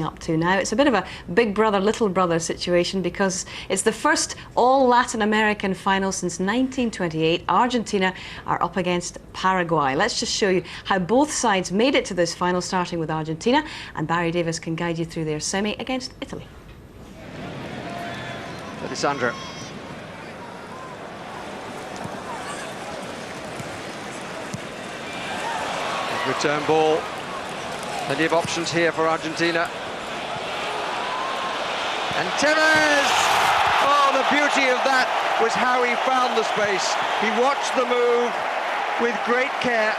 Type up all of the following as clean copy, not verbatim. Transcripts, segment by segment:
Up to now. It's a bit of a big brother, little brother situation because it's the first all Latin American final since 1928. Argentina are up against Paraguay. Let's just show you how both sides made it to this final, starting with Argentina, and Barry Davies can guide you through their semi against Italy. Alessandro. Return ball. Plenty of options here for Argentina. And Davies! Oh, the beauty of that was how he found the space. He watched the move with great care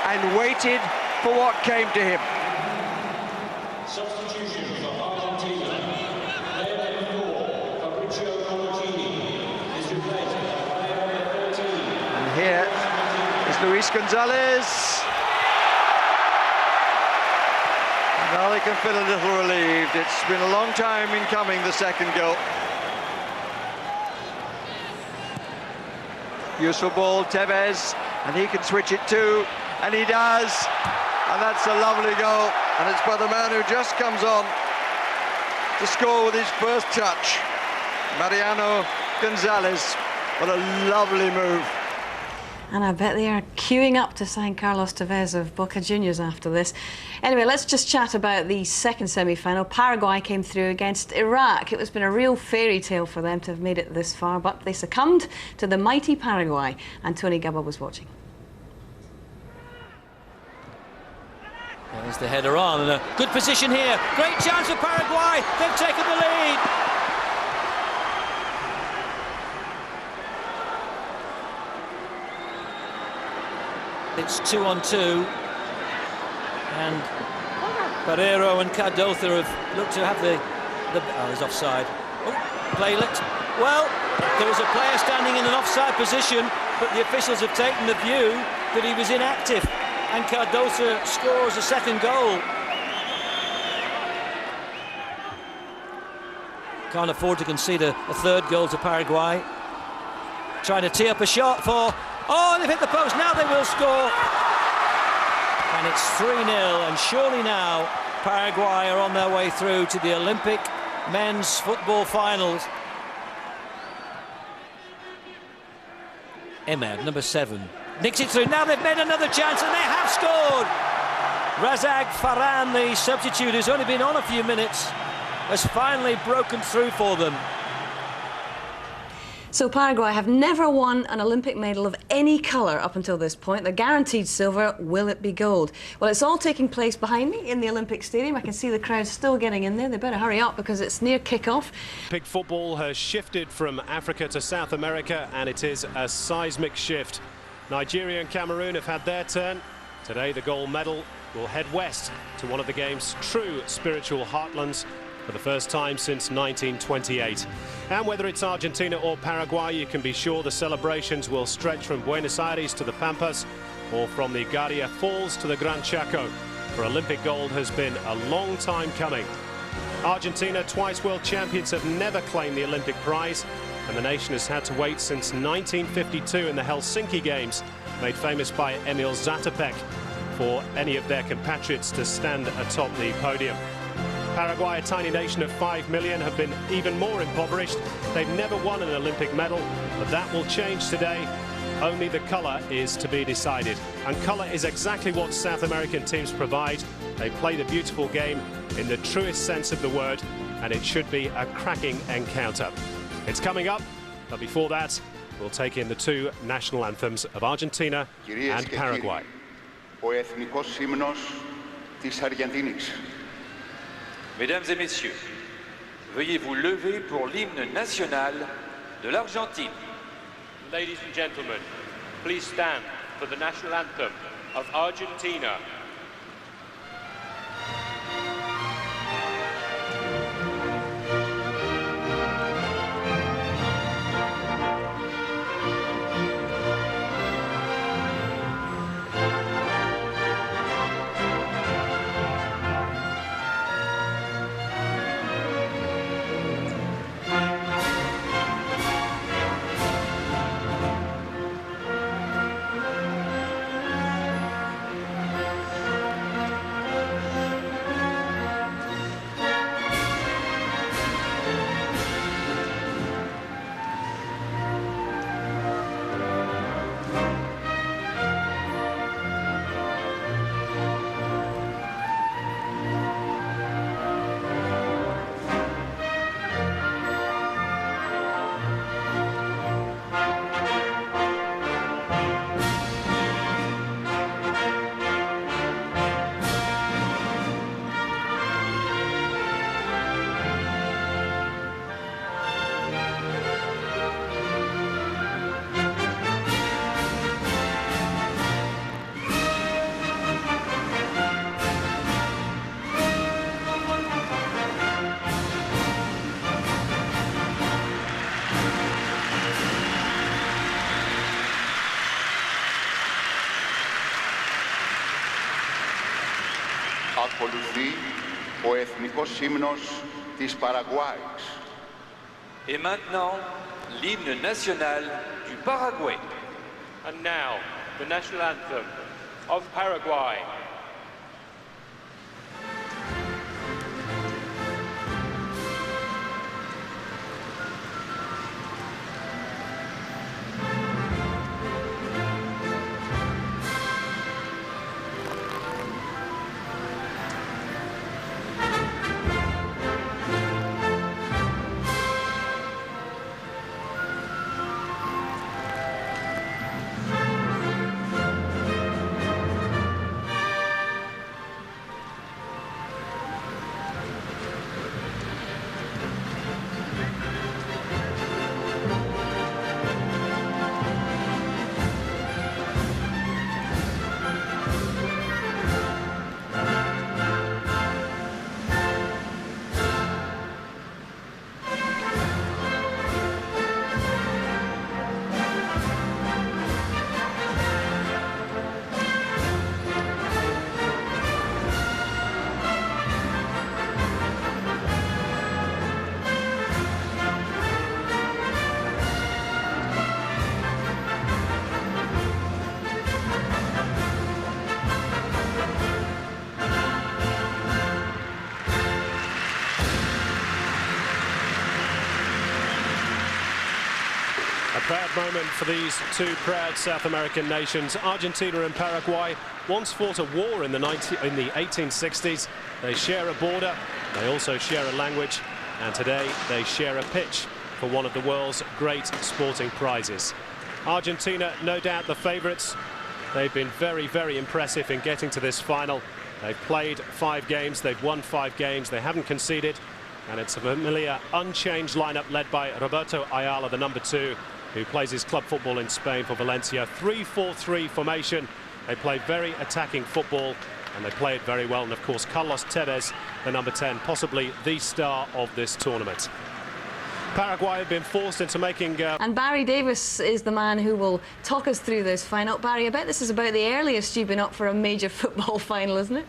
and waited for what came to him. Substitution for Argentina. Player number 4, is replaced by player number 13. And here is Luis Gonzalez. Now they can feel a little relieved. It's been a long time in coming, the second goal. Useful ball, Davies, and he can switch it too, and he does. And that's a lovely goal, and it's by the man who just comes on to score with his first touch, Mariano Gonzalez. What a lovely move. And I bet they are queuing up to sign Carlos Tevez of Boca Juniors after this. Anyway, let's just chat about the second semi-final. Paraguay came through against Iraq. It has been a real fairy tale for them to have made it this far, but they succumbed to the mighty Paraguay, and Tony Gubba was watching. There's the header on, and a good position here. Great chance for Paraguay. They've taken the lead. It's 2-on-2, and Pereiro and Cardoso have looked to have the oh, he's offside. Oh, playlet. Well, there was a player standing in an offside position, but the officials have taken the view that he was inactive, and Cardoso scores a second goal. Can't afford to concede a third goal to Paraguay. Trying to tee up a shot for... Oh, they've hit the post, now they will score. And it's 3-0, and surely now Paraguay are on their way through to the Olympic men's football finals. Emer, number 7, nicks it through. Now they've made another chance, and they have scored. Razak Farhan, the substitute, who's only been on a few minutes, has finally broken through for them. So Paraguay have never won an Olympic medal of any colour up until this point. They're guaranteed silver. Will it be gold? Well, it's all taking place behind me in the Olympic Stadium. I can see the crowd still getting in there. They better hurry up because it's near kick-off. Olympic football has shifted from Africa to South America, and it is a seismic shift. Nigeria and Cameroon have had their turn. Today, the gold medal will head west to one of the game's true spiritual heartlands, for the first time since 1928. And whether it's Argentina or Paraguay, you can be sure the celebrations will stretch from Buenos Aires to the Pampas, or from the Garia Falls to the Gran Chaco. For Olympic gold has been a long time coming. Argentina, twice world champions, have never claimed the Olympic prize, and the nation has had to wait since 1952 in the Helsinki Games, made famous by Emil Zatopek, for any of their compatriots to stand atop the podium. Paraguay, a tiny nation of 5 million, have been even more impoverished. They've never won an Olympic medal, but that will change today. Only the colour is to be decided. And colour is exactly what South American teams provide. They play the beautiful game in the truest sense of the word, and it should be a cracking encounter. It's coming up, but before that, we'll take in the two national anthems of Argentina and Paraguay. Ο εθνικός ύμνος της Αργεντίνης. Mesdames et messieurs, veuillez vous lever pour l'hymne national de l'Argentine. Ladies and gentlemen, please stand for the national anthem of Argentina. ο εθνικός ύμνος της Παραγουάης. Et maintenant, l'hymne national du Paraguay. And now, the national anthem of Paraguay. A proud moment for these two proud South American nations. Argentina and Paraguay once fought a war in the 1860s. They share a border, they also share a language, and today they share a pitch for one of the world's great sporting prizes. Argentina, no doubt the favourites. They've been very, very impressive in getting to this final. They've played 5 games, they've won 5 games, they haven't conceded, and it's a familiar, unchanged lineup led by Roberto Ayala, the number 2, who plays his club football in Spain for Valencia. 3-4-3 formation. They play very attacking football, and they play it very well. And of course, Carlos Tevez, the number 10, possibly the star of this tournament. Paraguay have been forced into making... And Barry Davies is the man who will talk us through this final. Barry, I bet this is about the earliest you've been up for a major football final, isn't it?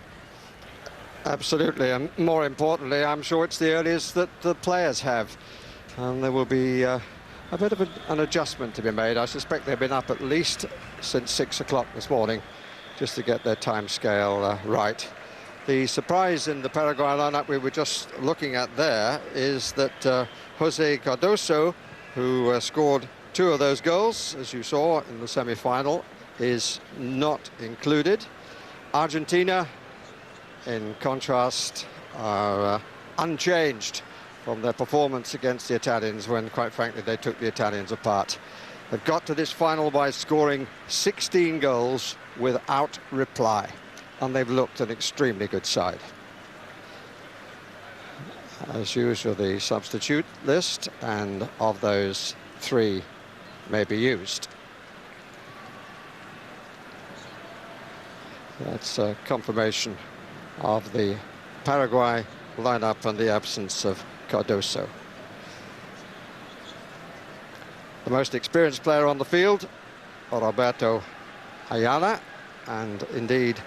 Absolutely, and more importantly, I'm sure it's the earliest that the players have. And there will be a bit of an adjustment to be made. I suspect they've been up at least since 6 o'clock this morning just to get their time scale right. The surprise in the Paraguay lineup we were just looking at there is that Jose Cardoso, who scored 2 of those goals, as you saw in the semi-final, is not included. Argentina, in contrast, are unchanged from their performance against the Italians when, quite frankly, they took the Italians apart. They've got to this final by scoring 16 goals without reply, and they've looked an extremely good side. As usual, the substitute list, and of those 3 may be used. That's a confirmation of the Paraguay lineup and the absence of Cardoso. The most experienced player on the field, Roberto Ayala, and indeed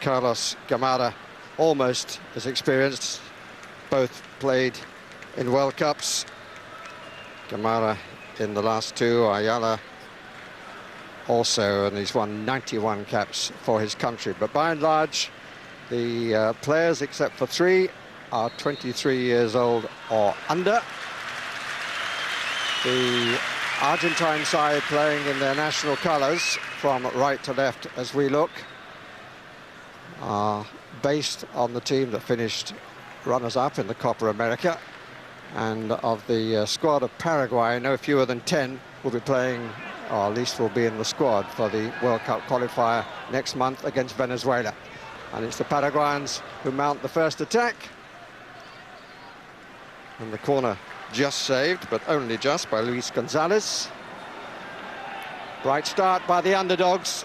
Carlos Gamara, almost as experienced. Both played in World Cups. Gamara in the last 2, Ayala also, and he's won 91 caps for his country. But by and large, the players, except for 3, are 23 years old or under. The Argentine side playing in their national colours from right to left as we look are based on the team that finished runners-up in the Copa America, and of the squad of Paraguay, no fewer than 10 will be playing, or at least will be in the squad for the World Cup qualifier next month against Venezuela. And it's the Paraguayans who mount the first attack. And the corner just saved, but only just, by Luis Gonzalez. Bright start by the underdogs.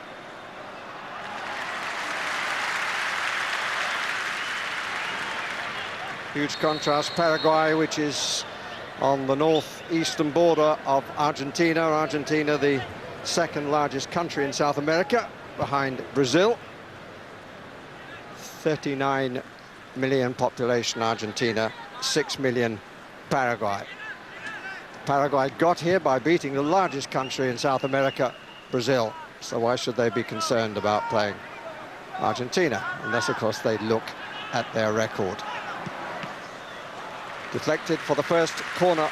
Huge contrast, Paraguay, which is on the northeastern border of Argentina. Argentina, the 2nd largest country in South America, behind Brazil. 39 million population Argentina, 6 million Paraguay. Paraguay got here by beating the largest country in South America, Brazil. So why should they be concerned about playing Argentina? Unless, of course, they look at their record. Deflected for the first corner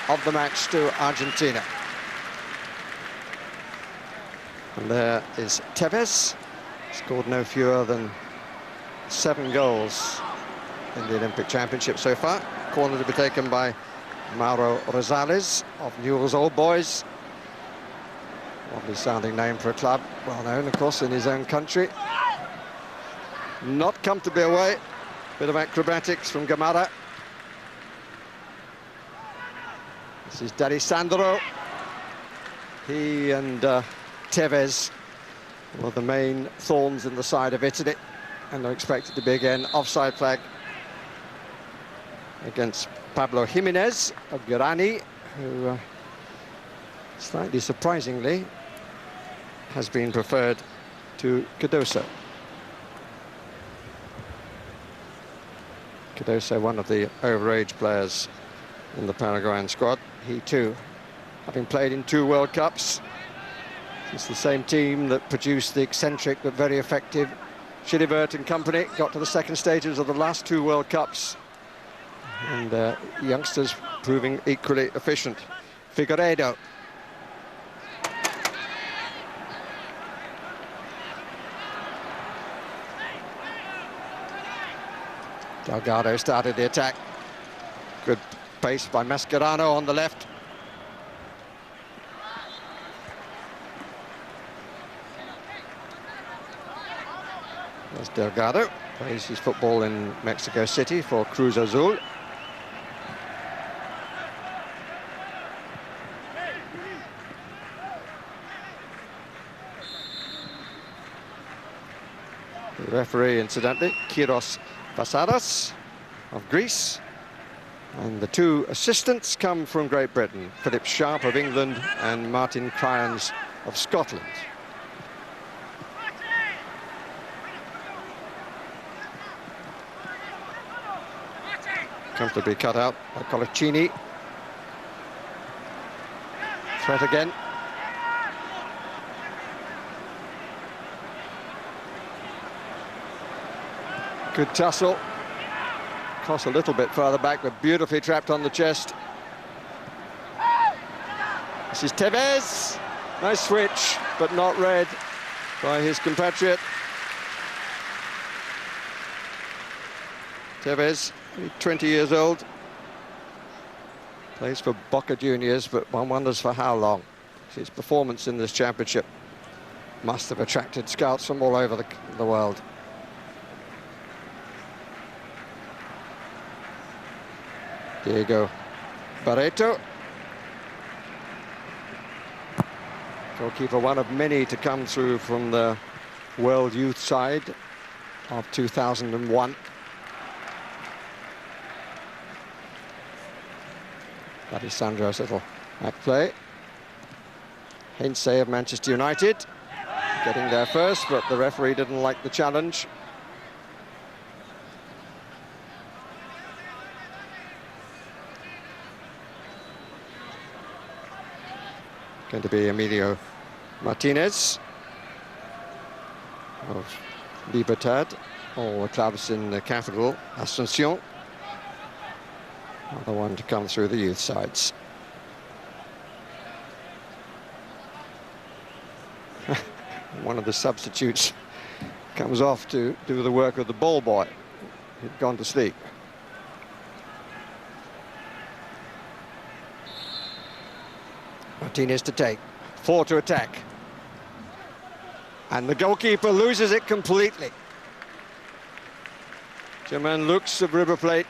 of the match to Argentina. And there is Davies, scored no fewer than 7 goals in the Olympic Championship so far. Corner to be taken by Mauro Rosales of Newell's Old Boys. Lovely sounding name for a club, well known, of course, in his own country. Not comfortably away. Bit of acrobatics from Gamara. This is D'Alessandro. He and Davies were the main thorns in the side of Italy, and are expected to be again. Offside flag against Pablo Jimenez of Guarani, who slightly surprisingly has been preferred to Cardoso. Cardoso, one of the overage players in the Paraguayan squad. He too, having played in 2 World Cups, it's the same team that produced the eccentric but very effective Chilivert and company, got to the second stages of the last 2 World Cups. And youngsters proving equally efficient. Figueiredo. Delgado started the attack. Good pace by Mascherano on the left. There's Delgado, plays his football in Mexico City for Cruz Azul. The referee, incidentally, Kyros Pasaras of Greece. And the 2 assistants come from Great Britain, Philip Sharp of England and Martin Cryans of Scotland. Comfortably cut out by Colaccini. Threat again. Good tussle. Cross a little bit further back, but beautifully trapped on the chest. This is Davies. Nice switch, but not read by his compatriot. Davies, 20 years old. Plays for Boca Juniors, but one wonders for how long. His performance in this championship must have attracted scouts from all over the world. Diego Barreto. Goalkeeper, one of many to come through from the World Youth side of 2001. D'Alessandro's little back play. Heinze of Manchester United getting there first, but the referee didn't like the challenge. Going to be Emilio Martinez of Libertad, all the clubs in the capital, Asunción. Another one to come through the youth sides. One of the substitutes comes off to do the work of the ball boy. He'd gone to sleep. Martinez to take, 4 to attack. And the goalkeeper loses it completely. Germain Lux of River Plate.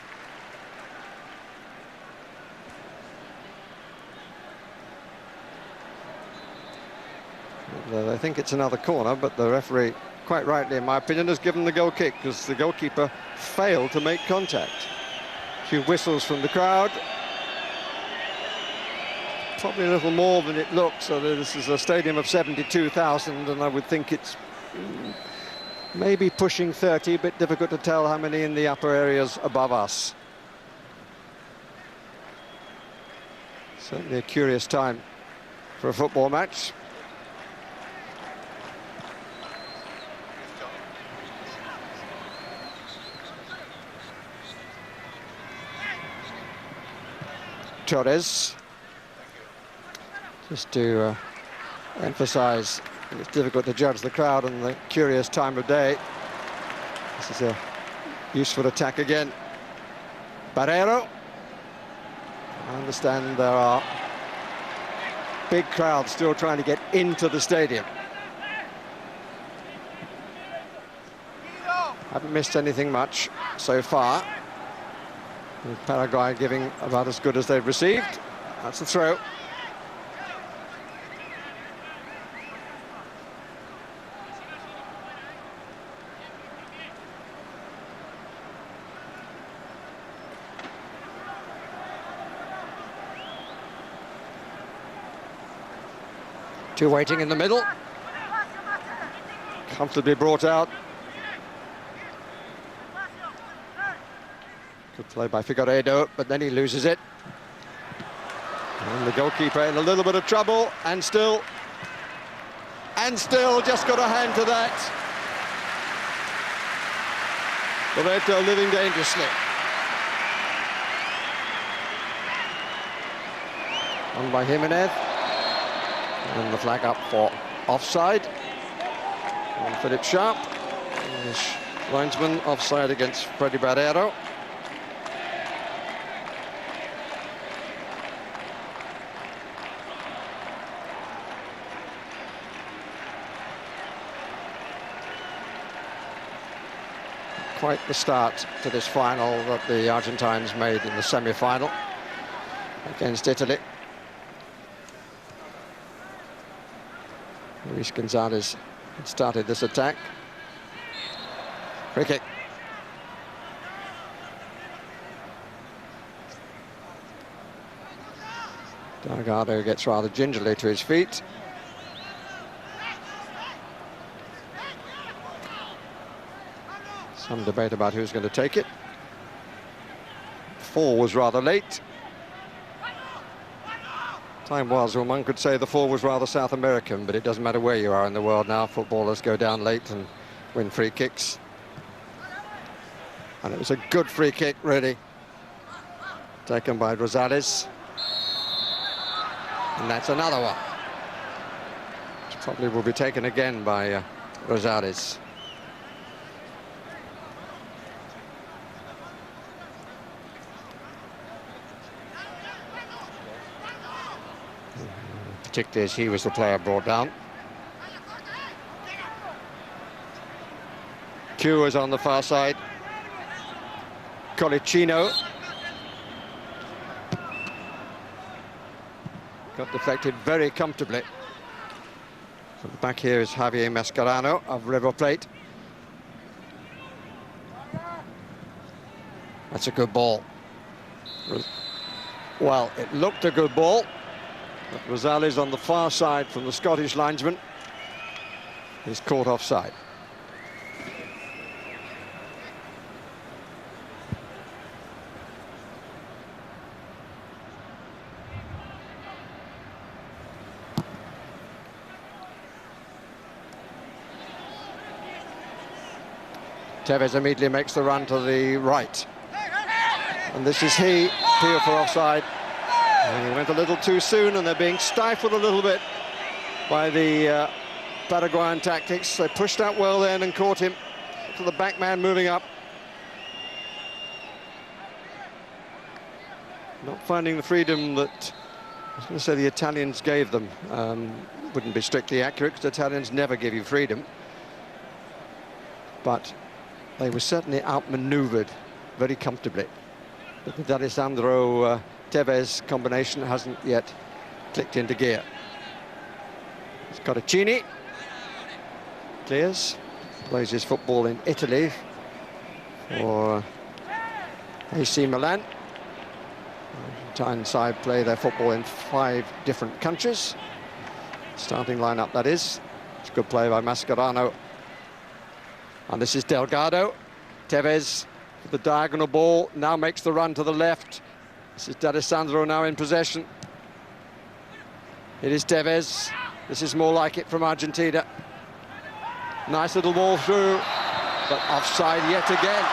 I think it's another corner, but the referee, quite rightly in my opinion, has given the goal kick because the goalkeeper failed to make contact. A few whistles from the crowd. Probably a little more than it looks. So this is a stadium of 72,000, and I would think it's maybe pushing 30, but difficult to tell how many in the upper areas above us. Certainly a curious time for a football match. Torres, just to emphasize, it's difficult to judge the crowd and the curious time of day. This is a useful attack again. Barreiro. I understand there are big crowds still trying to get into the stadium. Haven't missed anything much so far. With Paraguay giving about as good as they've received. That's the throw. Two waiting in the middle. Comfortably brought out. Good play by Figueiredo, but then he loses it. And the goalkeeper in a little bit of trouble, and still just got a hand to that. Roberto living dangerously. On by Jimenez. And the flag up for offside. And Philip Sharp, English linesman, offside against Freddy Barreiro. Quite the start to this final that the Argentines made in the semi-final against Italy. Luis Gonzalez started this attack. Free kick. Delgado gets rather gingerly to his feet. Some debate about who's going to take it. Fall was rather late. Time was when one could say the fall was rather South American, but it doesn't matter where you are in the world now. Footballers go down late and win free kicks. And it was a good free kick, really, taken by Rosales. And that's another one, which probably will be taken again by Rosales. Particularly as he was the player brought down. Q is on the far side. Colicino got deflected very comfortably. At the back here is Javier Mascherano of River Plate. That's a good ball. Well, it looked a good ball. But Rosales on the far side from the Scottish linesman is caught offside. Tevez immediately makes the run to the right. And this is he, here for offside. And he went a little too soon, and they're being stifled a little bit by the Paraguayan tactics. They pushed out well then and caught him to the back man moving up. Not finding the freedom that, I was going to say, the Italians gave them. Wouldn't be strictly accurate, because the Italians never give you freedom. But they were certainly outmaneuvered very comfortably. But the D'Alessandro Tevez combination hasn't yet clicked into gear. It's Colicini. Clears. Plays his football in Italy for AC Milan. Argentine side play their football in 5 different countries. Starting lineup, that is. It's a good play by Mascherano. And this is Delgado. Tevez with the diagonal ball, now makes the run to the left. This is D'Alessandro now in possession. It is Tevez. This is more like it from Argentina. Nice little ball through, but offside yet again.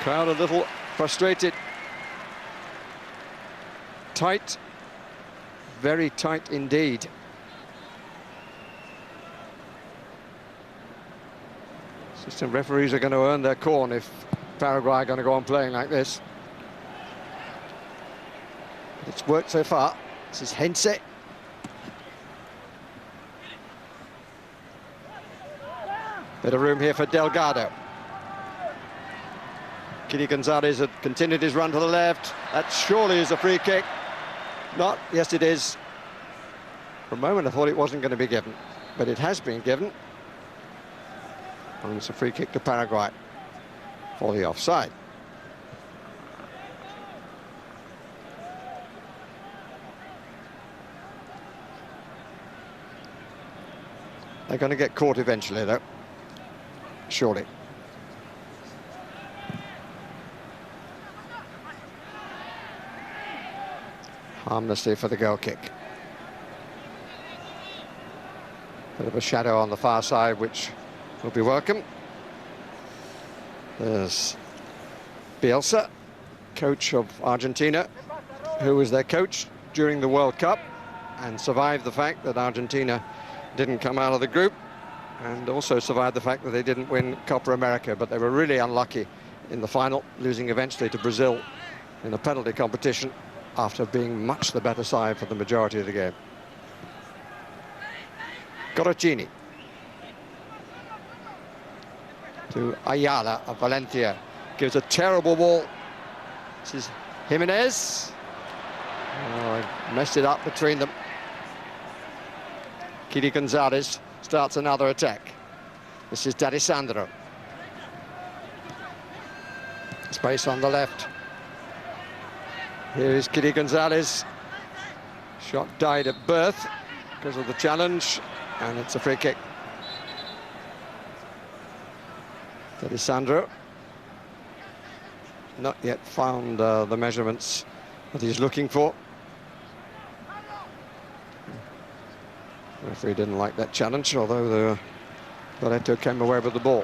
Crowd a little frustrated. Tight, very tight indeed. Assistant referees are going to earn their corn if Paraguay are going to go on playing like this. It's worked so far. This is Heinze. Bit of room here for Delgado. Kitty Gonzalez had continued his run to the left. That surely is a free kick. Not, yes it is. For a moment I thought it wasn't going to be given, but it has been given. And it's a free kick to Paraguay for the offside. They're going to get caught eventually, though. Surely. Harmlessly for the goal kick. Bit of a shadow on the far side, which will be welcome. There's Bielsa, coach of Argentina, who was their coach during the World Cup and survived the fact that Argentina didn't come out of the group, and also survived the fact that they didn't win Copa America, but they were really unlucky in the final, losing eventually to Brazil in a penalty competition after being much the better side for the majority of the game. Corocini to Ayala of Valencia, gives a terrible ball. This is Jimenez. Oh, messed it up between them. Kitty Gonzalez starts another attack. This is D'Alessandro. Space on the left. Here is Kitty Gonzalez. Shot died at birth because of the challenge, and it's a free kick. D'Alessandro. Not yet found the measurements that he's looking for. The referee didn't like that challenge, although the Barreto came away with the ball.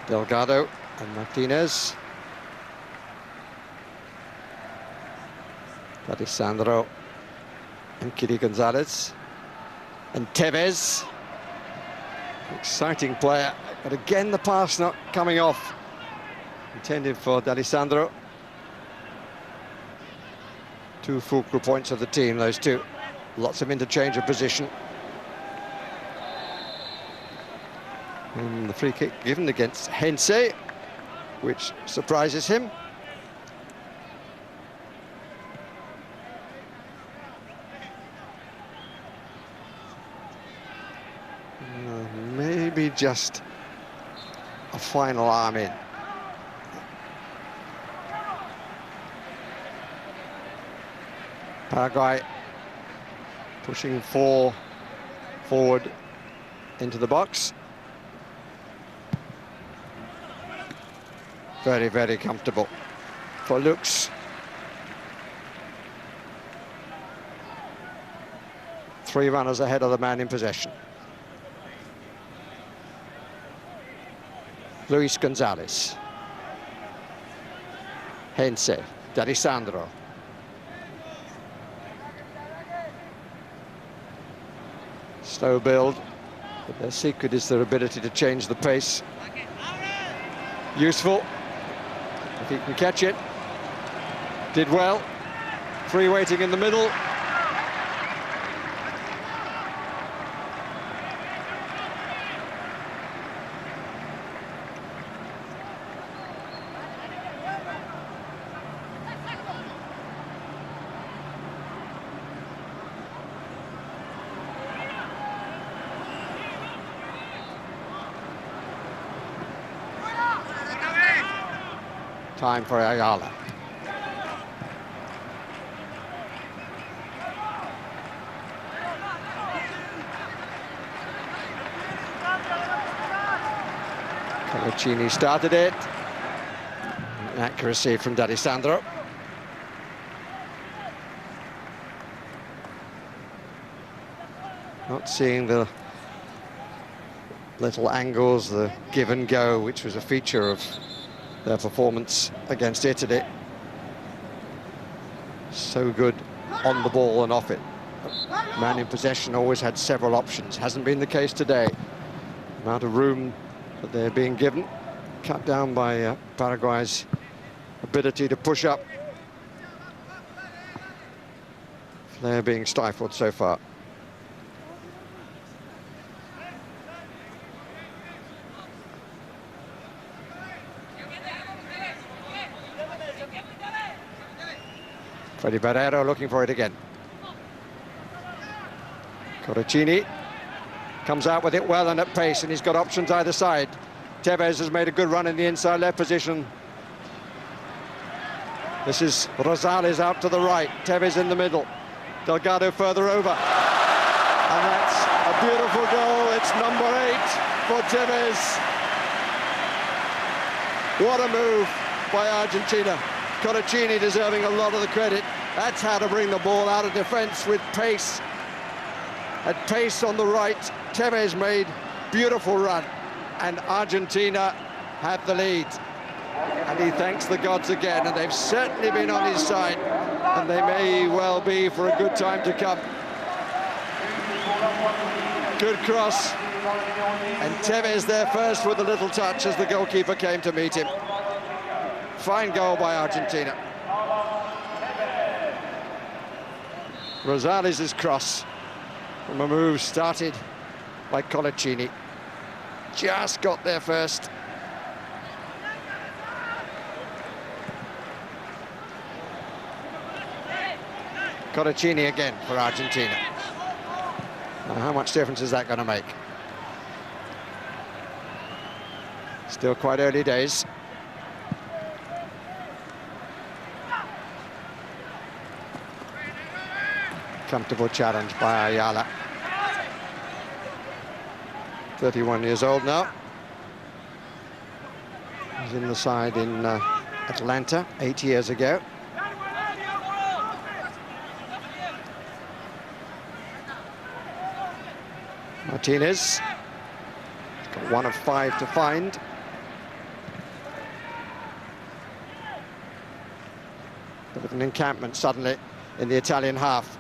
Delgado and Martinez. D'Alessandro and Kitty Gonzalez. And Tevez. Exciting player, but again the pass not coming off. Intended for D'Alessandro. Two fulcral points of the team, those two. Lots of interchange of position. And the free kick given against Heinze, which surprises him. Maybe just a final arm in. Paraguay pushing four forward into the box. Very, very comfortable for looks. Three runners ahead of the man in possession. Luis Gonzalez. Heinze. D'Alessandro. Slow build, but their secret is their ability to change the pace. Useful, if he can catch it. Did well. Free waiting in the middle. Time for Ayala. Colaccini started it. Accuracy from D'Alessandro. Not seeing the little angles, the give and go, which was a feature of their performance against Italy. So good on the ball and off it. Man in possession always had several options. Hasn't been the case today. Amount of room that they're being given, cut down by Paraguay's ability to push up. They're being stifled so far. Freddy Barrero looking for it again. Colaccini comes out with it well and at pace, and he's got options either side. Tevez has made a good run in the inside left position. This is Rosales out to the right, Tevez in the middle, Delgado further over. And that's a beautiful goal. It's number 8 for Tevez. What a move by Argentina. Colaccini deserving a lot of the credit. That's how to bring the ball out of defence with pace. At pace on the right, Tevez made beautiful run, and Argentina had the lead. And he thanks the gods again, and they've certainly been on his side, and they may well be for a good time to come. Good cross, and Tevez there first with a little touch as the goalkeeper came to meet him. Fine goal by Argentina. Rosales' cross from a move started by Colaccini. Just got there first. Colaccini again for Argentina. Now, how much difference is that going to make? Still quite early days. Comfortable challenge by Ayala. 31 years old now. He's in the side in Atlanta 8 years ago. Martinez. He's got 1 of 5 to find. Bit of an encampment suddenly in the Italian half.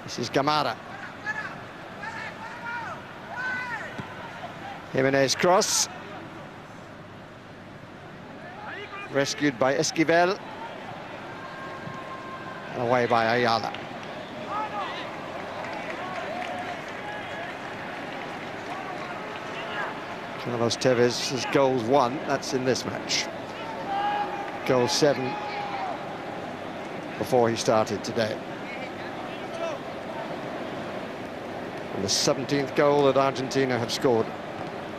This is Gamara. Jimenez cross. Rescued by Esquivel. And away by Ayala. Carlos Tevez' goals 1, that's in this match. Goal 7 before he started today. And the 17th goal that Argentina have scored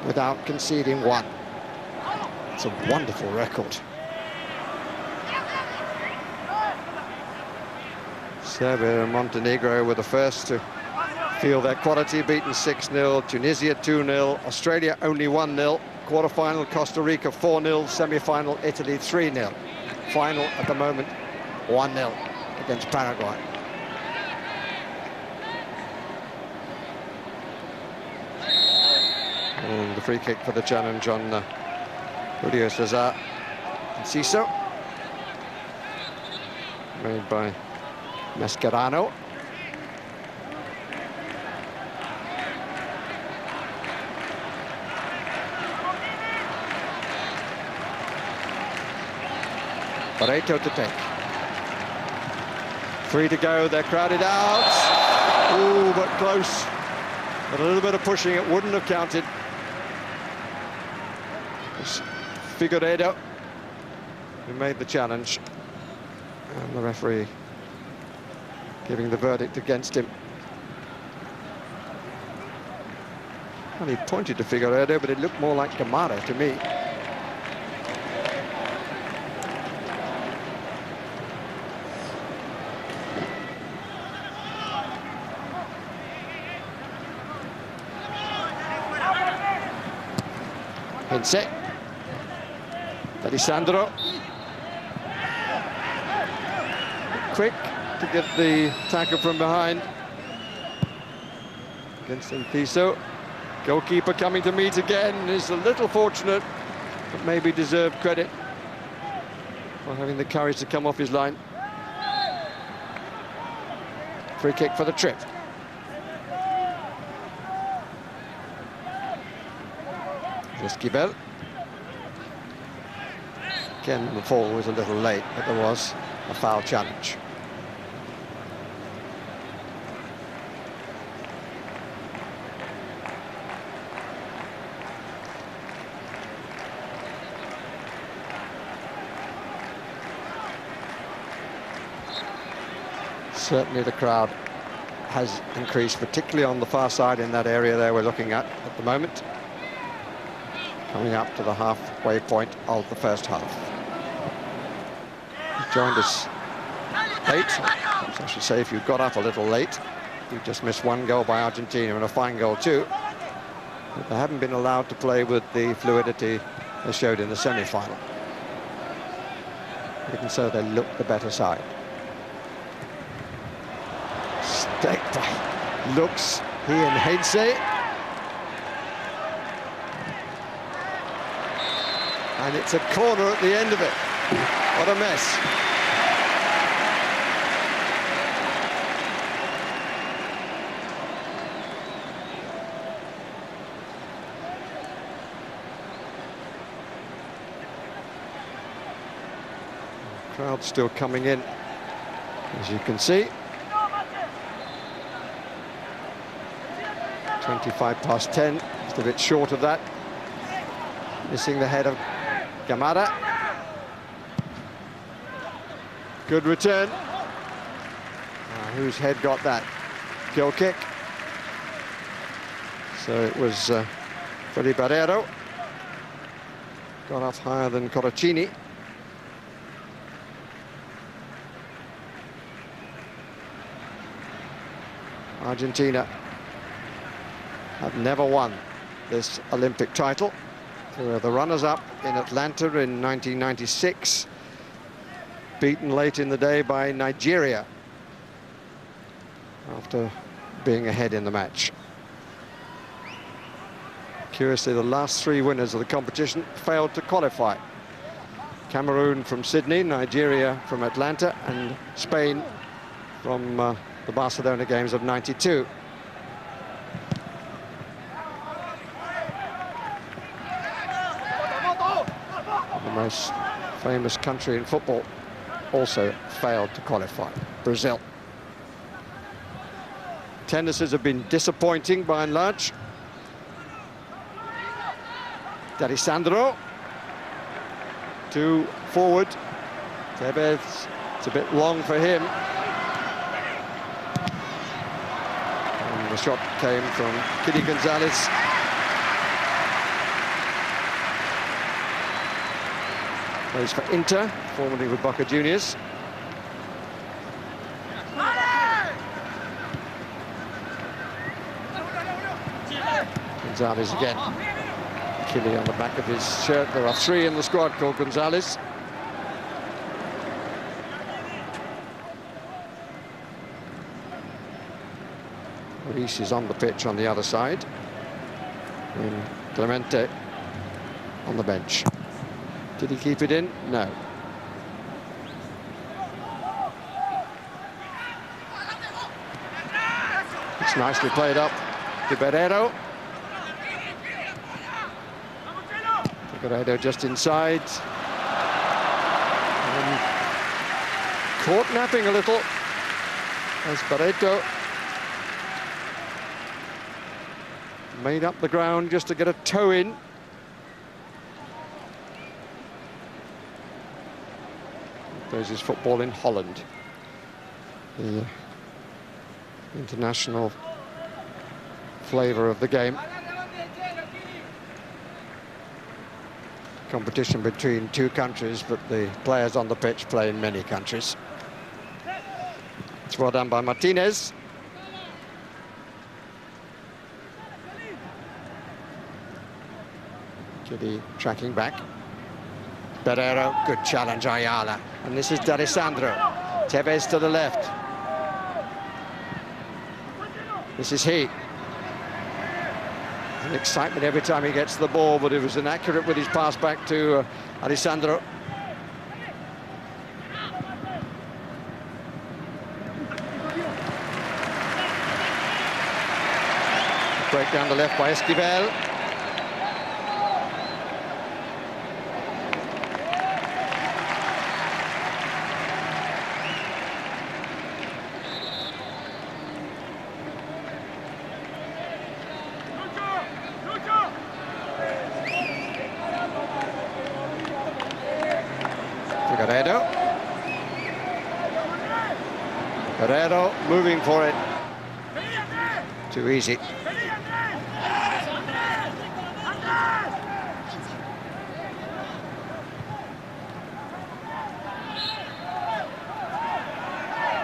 without conceding 1. It's a wonderful record. Serbia and Montenegro were the first to feel their quality, beaten 6-0, Tunisia 2-0, Australia only 1-0, quarter-final Costa Rica 4-0, semi-final Italy 3-0. Final at the moment 1-0 against Paraguay. And the free kick for the challenge on Julio Cesar Enciso, made by Mascherano. Barreto to take. 3 to go, they're crowded out. Ooh, but close. But a little bit of pushing, it wouldn't have counted. It's Figueiredo who made the challenge. And the referee giving the verdict against him. Well, he pointed to Figueiredo, but it looked more like Gamara to me. Hensey. Alessandro. Quick to get the tackle from behind against Enciso. Goalkeeper coming to meet again is a little fortunate, but maybe deserved credit for having the courage to come off his line. Free kick for the trip. Esquivel. Again, the fall was a little late, but there was a foul challenge. Certainly the crowd has increased, particularly on the far side in that area there we're looking at the moment. Coming up to the halfway point of the first half. He joined us late. So I should say if you got up a little late, you just missed one goal by Argentina and a fine goal too. But they haven't been allowed to play with the fluidity they showed in the semi-final. Even so, they looked the better side. Staked by looks he and Hensey. And it's a corner at the end of it. What a mess. The crowd's still coming in, as you can see. 10:25, just a bit short of that. Missing the head of Gamara. Good return. Whose head got that? Goal kick. So it was Freddy Barreiro. Got off higher than Coracini. Argentina have never won this Olympic title. They were the runners-up in Atlanta in 1996, beaten late in the day by Nigeria after being ahead in the match. Curiously, the last three winners of the competition failed to qualify. Cameroon from Sydney, Nigeria from Atlanta, and Spain from the Barcelona games of '92. The most famous country in football also failed to qualify, Brazil. Tennises have been disappointing by and large. D'Alessandro, two forward. Davies, it's a bit long for him. And the shot came from Kitty Gonzalez. Plays for Inter, formerly with Boca Juniors. Gonzalez again. Killy on the back of his shirt. There are three in the squad called Gonzalez. Reese is on the pitch on the other side. And Clemente on the bench. Did he keep it in? No. It's nicely played up to Barreiro. Barreiro just inside. And caught napping a little as Barreto made up the ground just to get a toe in. Plays his football in Holland. The international flavour of the game. Competition between two countries, but the players on the pitch play in many countries. It's well done by Martinez. Kitty tracking back. Barrero, good challenge, Ayala. And this is D'Alessandro. Tevez to the left. This is he. An excitement every time he gets the ball, but it was inaccurate with his pass back to Alessandro. Break down the left by Esquivel. Barrero moving for it. Too easy.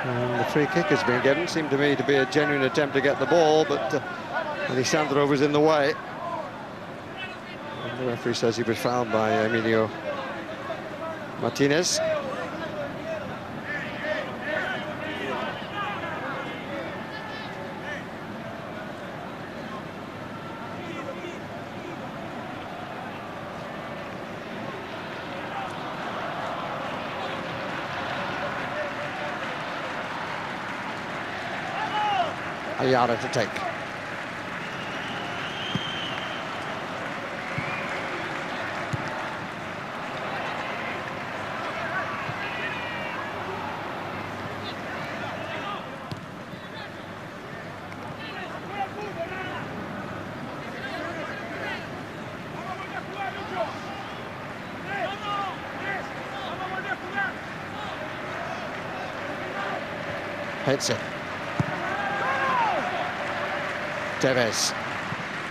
And the free kick has been given. Seemed to me to be a genuine attempt to get the ball, but Alessandro was in the way. And the referee says he was fouled by Emilio Martinez. Ayala to take. Hits it. Davies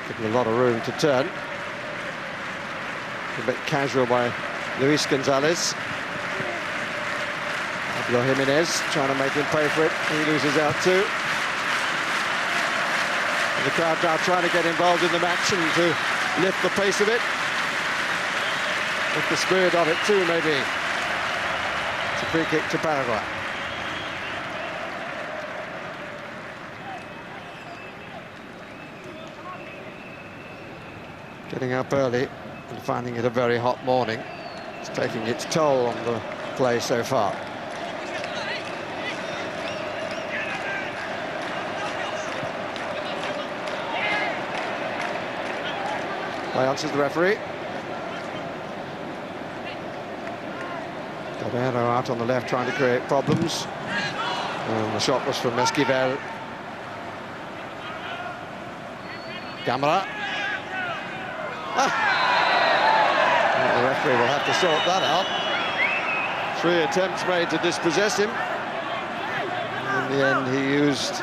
given a lot of room to turn. A bit casual by Luis Gonzalez. Pablo Jimenez trying to make him pay for it. He loses out too. And the crowd now trying to get involved in the match and to lift the pace of it. Lift the spirit of it too, maybe. It's a free kick to Paraguay. Getting up early and finding it a very hot morning. It's taking its toll on the play so far. Play answers the referee. Barrero out on the left trying to create problems. And the shot was from Esquivel. Camara. The referee will have to sort that out. 3 attempts made to dispossess him. In the end, he used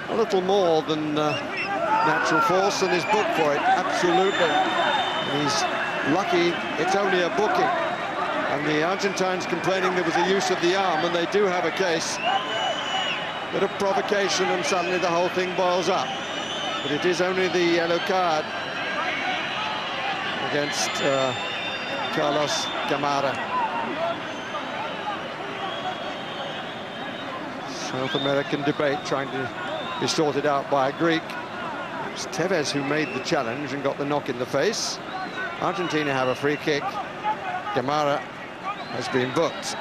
a little more than natural force and is booked for it, absolutely. And he's lucky it's only a booking. And the Argentines complaining there was a use of the arm, and they do have a case. Bit of provocation, and suddenly the whole thing boils up. But it is only the yellow card against Carlos Camara. South American debate trying to be sorted out by a Greek. It's Tevez who made the challenge and got the knock in the face. Argentina have a free kick. Camara has been booked.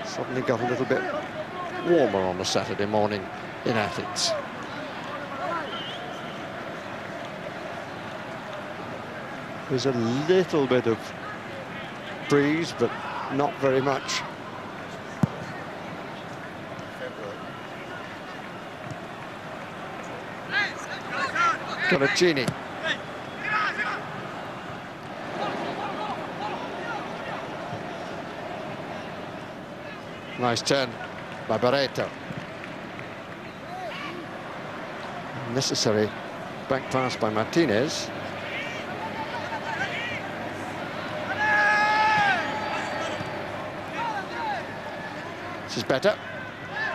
Suddenly got a little bit warmer on a Saturday morning in Athens. There's a little bit of breeze, but not very much. Colaccini. Nice turn by Barreto. Necessary back pass by Martinez. This is better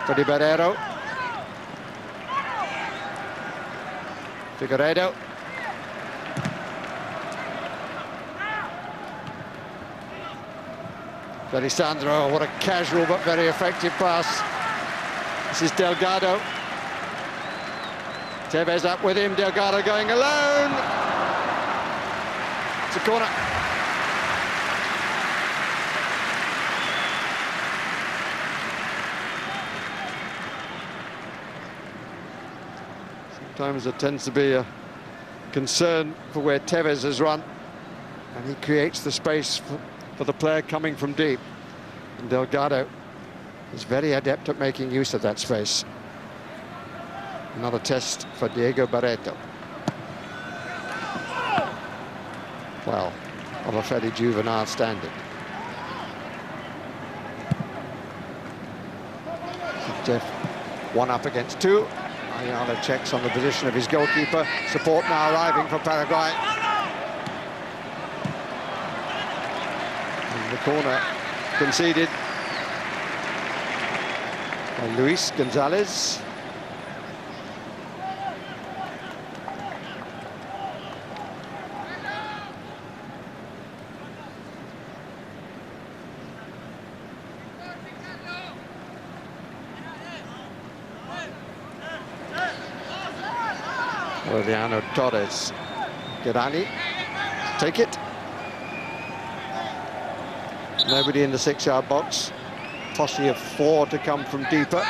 for Di Barrero. Figueiredo. Alessandro, what a casual but very effective pass. This is Delgado. Tevez up with him, Delgado going alone. It's a corner. Sometimes there tends to be a concern for where Tevez has run, and he creates the space for the player coming from deep. And Delgado is very adept at making use of that space. Another test for Diego Barreto. Well, of a fairly juvenile standard. Jeff, 1 up against 2. Ayala checks on the position of his goalkeeper. Support now arriving for Paraguay. And the corner conceded by Luis Gonzalez. Aureliano Torres. Gerani, take it. Nobody in the 6-yard box. Posse of 4 to come from deeper.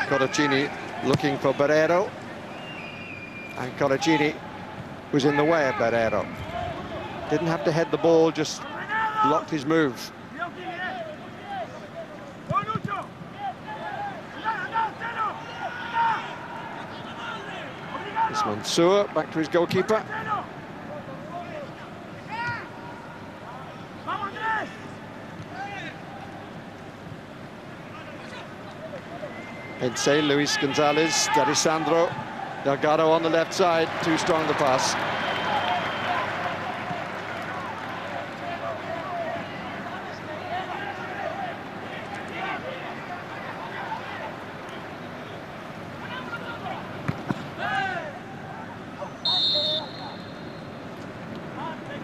Coracini looking for Barreiro. And Coracini was in the way of Barreiro. Didn't have to head the ball, just blocked his move. It's Mansour, back to his goalkeeper. Edse, Luis Gonzalez, D'Alessandro, Delgado on the left side, too strong the pass.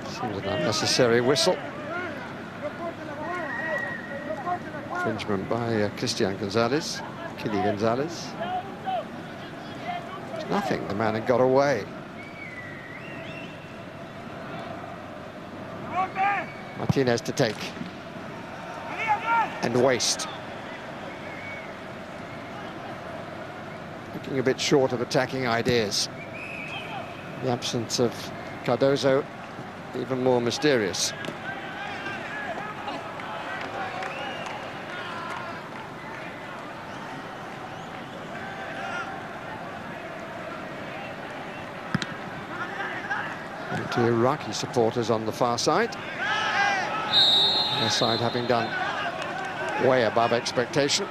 Seems an unnecessary whistle. Infringement by Christian Gonzalez. Kili Gonzalez. It's nothing, the man had got away. Martinez to take. And waste. Looking a bit short of attacking ideas. The absence of Cardozo, even more mysterious. To Iraqi supporters on the far side. Their side having done way above expectation.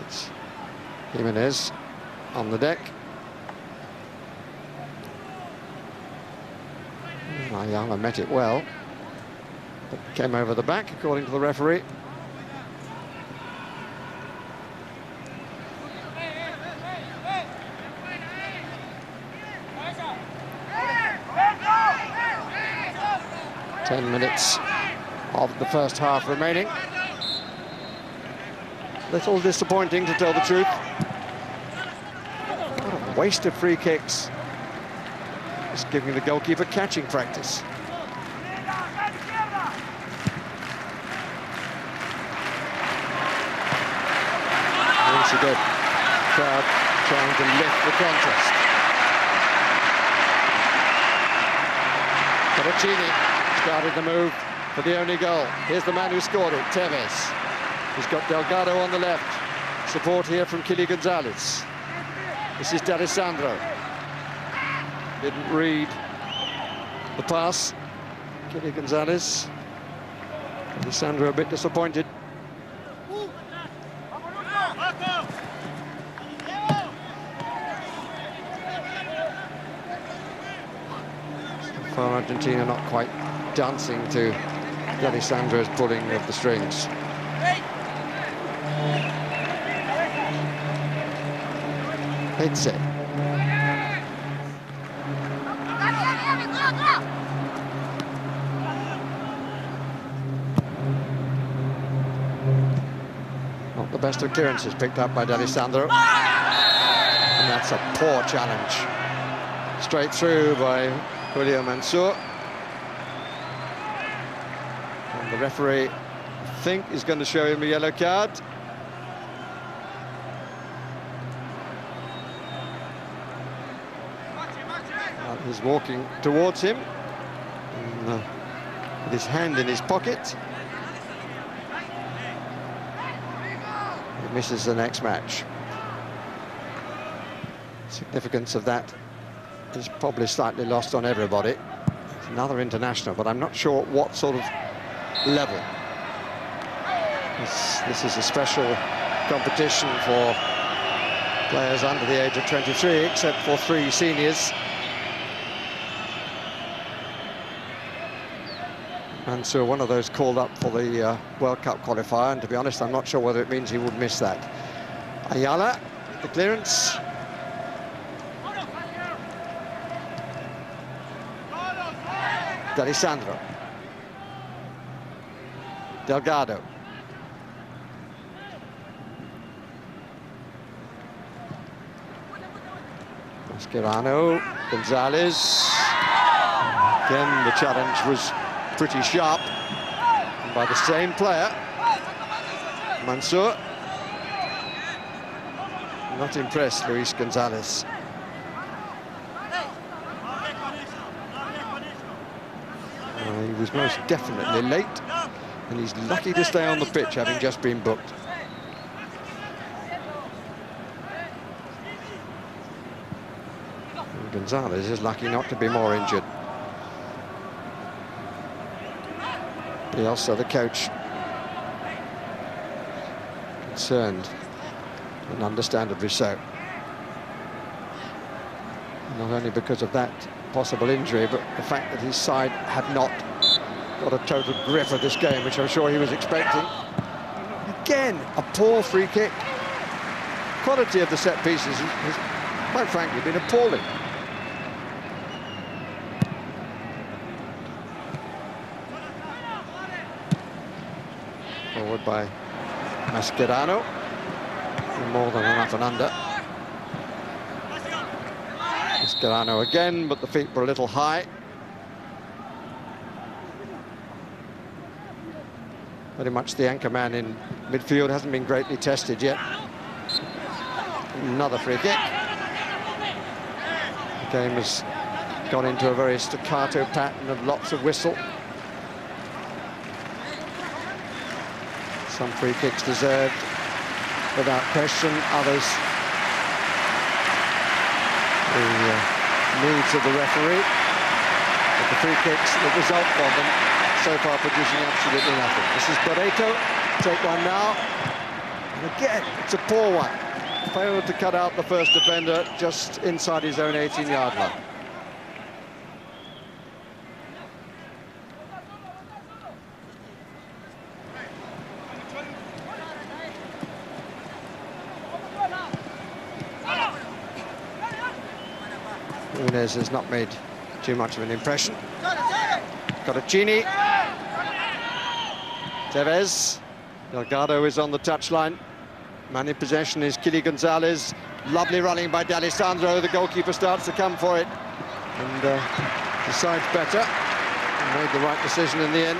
It's Jimenez on the deck. Ayala met it well, but came over the back according to the referee. Ten minutes of the first half remaining. Little disappointing, to tell the truth. What a waste of free kicks. Just giving the goalkeeper catching practice. Once again, crowd trying to lift the contest. Coracini started the move for the only goal. Here's the man who scored it, Tevez. He's got Delgado on the left. Support here from Kili Gonzalez. This is D'Alessandro. Didn't read the pass. Kili Gonzalez. D'Alessandro a bit disappointed. So far, Argentina not quite dancing to D'Alessandro's pulling of the strings. Edse. the best of clearances picked up by D'Alessandro. And that's a poor challenge. Straight through by Julio Mansour. And the referee, I think, is going to show him a yellow card. He's walking towards him with his hand in his pocket. He misses the next match. Significance of that is probably slightly lost on everybody. It's another international, but I'm not sure what sort of level. This is a special competition for players under the age of 23, except for 3 seniors. Mansour, one of those called up for the World Cup qualifier, and to be honest, I'm not sure whether it means he would miss that. Ayala, the clearance. D'Alessandro. Delgado. Mascherano. Gonzalez. Again, the challenge was pretty sharp, and by the same player. Mansour. Not impressed, Luis Gonzalez. He was most definitely late, and he's lucky to stay on the pitch, having just been booked. And Gonzalez is lucky not to be more injured. Bielsa, the coach, concerned, and understandably so. Not only because of that possible injury, but the fact that his side had not got a total grip of this game, which I'm sure he was expecting. Again, a poor free kick. Quality of the set pieces has, quite frankly, been appalling. Forward by Mascherano. More than enough and under. Mascherano again, but the feet were a little high. Very much the anchor man in midfield, hasn't been greatly tested yet. Another free kick. The game has gone into a very staccato pattern of lots of whistle. Some free kicks deserved, without question. Others, the needs of the referee. But the free kicks, the result from them, so far producing absolutely nothing. This is Barreto, take one now. And again, it's a poor one. Failed to cut out the first defender just inside his own 18-yard line. Nunes has not made too much of an impression. Coraccini. Tevez. Delgado is on the touchline. Man in possession is Kili Gonzalez. Lovely running by D'Alessandro. The goalkeeper starts to come for it and decides better. And made the right decision in the end.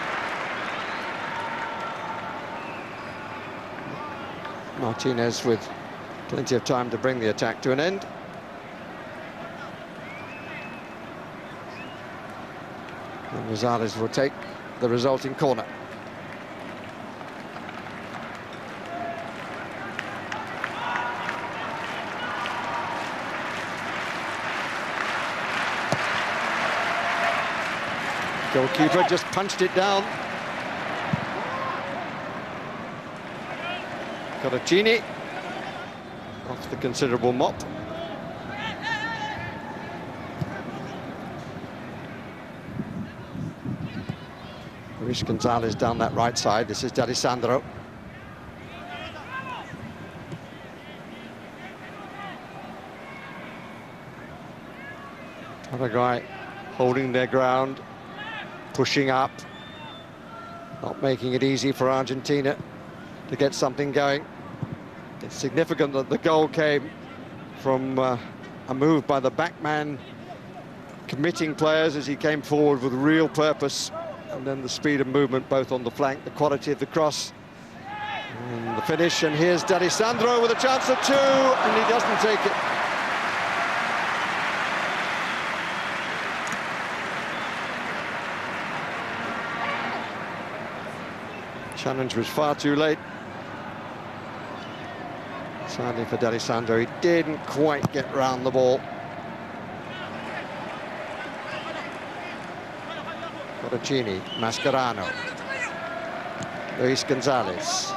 Martinez with plenty of time to bring the attack to an end. And Rosales will take the resulting corner. Goalkeeper just punched it down. Coraccini off the considerable mop. Luis Gonzalez down that right side. This is D'Alessandro. Paraguay holding their ground, pushing up, not making it easy for Argentina to get something going. It's significant that the goal came from a move by the backman, committing players as he came forward with real purpose, and then the speed of movement both on the flank, the quality of the cross, and the finish. And here's D'Alessandro with a chance at 2, and he doesn't take it. Challenge was far too late. Sadly for D'Alessandro, he didn't quite get round the ball. Coracini, Mascherano, Luis Gonzalez.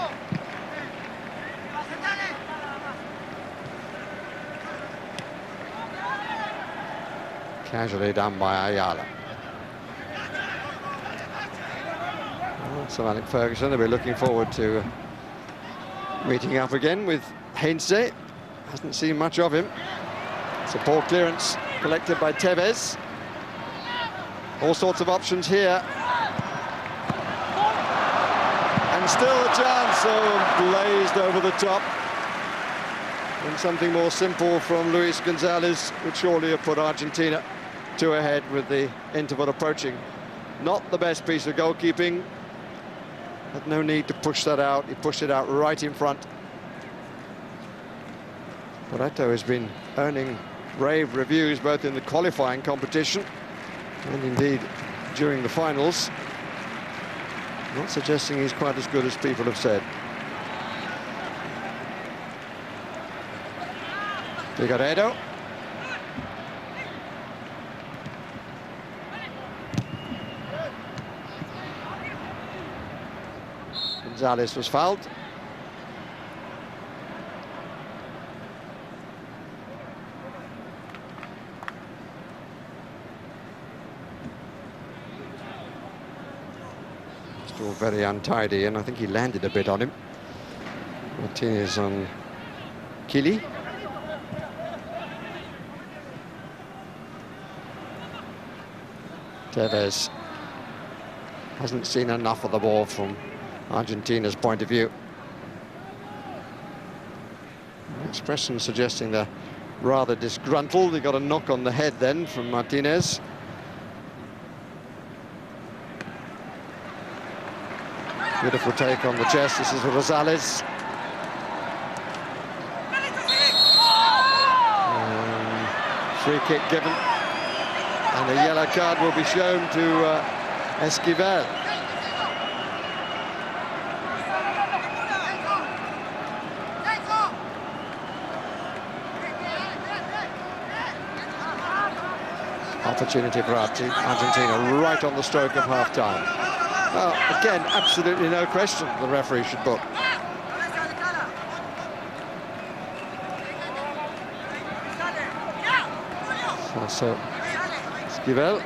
Casually done by Ayala. Well, Sir Alec Ferguson will be looking forward to meeting up again with Heinze. Hasn't seen much of him. It's a poor clearance collected by Tevez. All sorts of options here. And still a chance, blazed over the top. And something more simple from Luis Gonzalez would surely have put Argentina 2 ahead with the interval approaching. Not the best piece of goalkeeping. Had no need to push that out. He pushed it out right in front. Barreto has been earning rave reviews both in the qualifying competition and indeed during the finals. Not suggesting he's quite as good as people have said. Figueiredo. Gonzalez was fouled. Still very untidy, and I think he landed a bit on him. Martinez on Kili. Tevez hasn't seen enough of the ball from Argentina's point of view. Expression suggesting they're rather disgruntled. They got a knock on the head then from Martinez. Beautiful take on the chest. This is Rosales. Free kick given. And a yellow card will be shown to Esquivel. Opportunity for Argentina right on the stroke of half-time. Again, absolutely no question the referee should book. So Esquivel,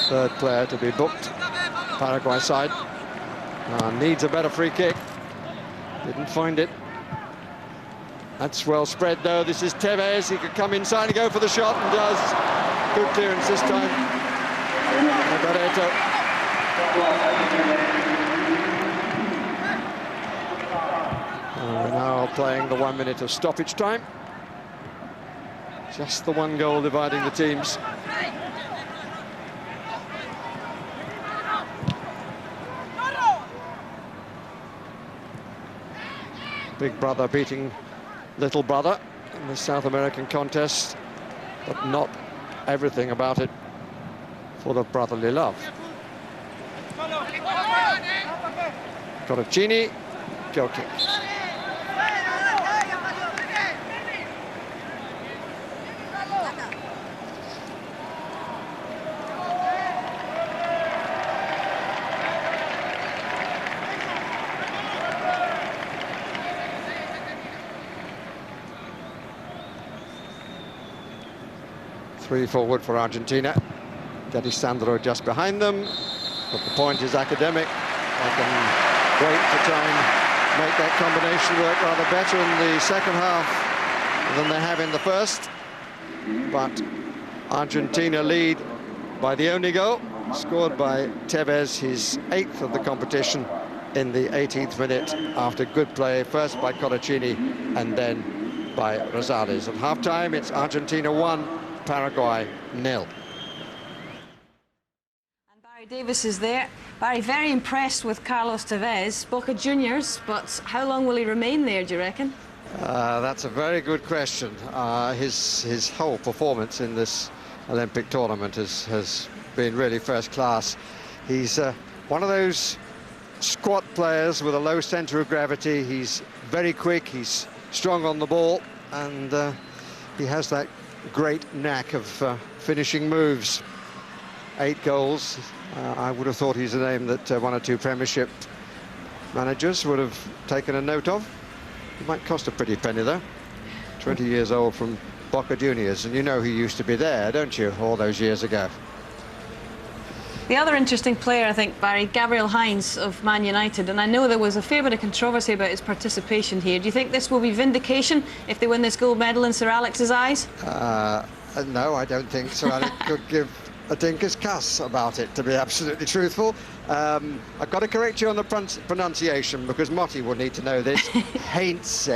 third player to be booked. Paraguay side needs a better free kick. Didn't find it. That's well spread though. This is Tevez. He could come inside and go for the shot, and does. Good clearance this time. Barreto. We're now playing the 1 minute of stoppage time. Just the one goal dividing the teams. Big brother beating little brother in the South American contest, but not everything about it full of brotherly love. Coracini, goal kick. Three forward for Argentina. D'Alessandro just behind them, but the point is academic. They can wait to try and make that combination work rather better in the second half than they have in the first. But Argentina lead by the only goal, scored by Tevez, his 8th of the competition, in the 18th minute after good play, first by Colaccini and then by Rosales. At half-time, it's Argentina 1, Paraguay 0. And Barry Davies is there. Barry, very impressed with Carlos Tevez, Boca Juniors, but how long will he remain there, do you reckon? That's a very good question. His whole performance in this Olympic tournament has been really first class. He's one of those squat players with a low centre of gravity. He's very quick, he's strong on the ball, and he has that great knack of finishing moves. 8 goals. I would have thought he's a name that 1 or 2 Premiership managers would have taken a note of. He might cost a pretty penny though. 20 years old from Boca Juniors, and you know he used to be there, don't you, all those years ago? The other interesting player, I think, Barry, Gabriel Heinz of Man United, and I know there was a fair bit of controversy about his participation here. Do you think this will be vindication if they win this gold medal in Sir Alex's eyes? No, I don't think Sir Alex could give a dinker's cuss about it, to be absolutely truthful. I've got to correct you on the pronunciation, because Motti will need to know this. Heinze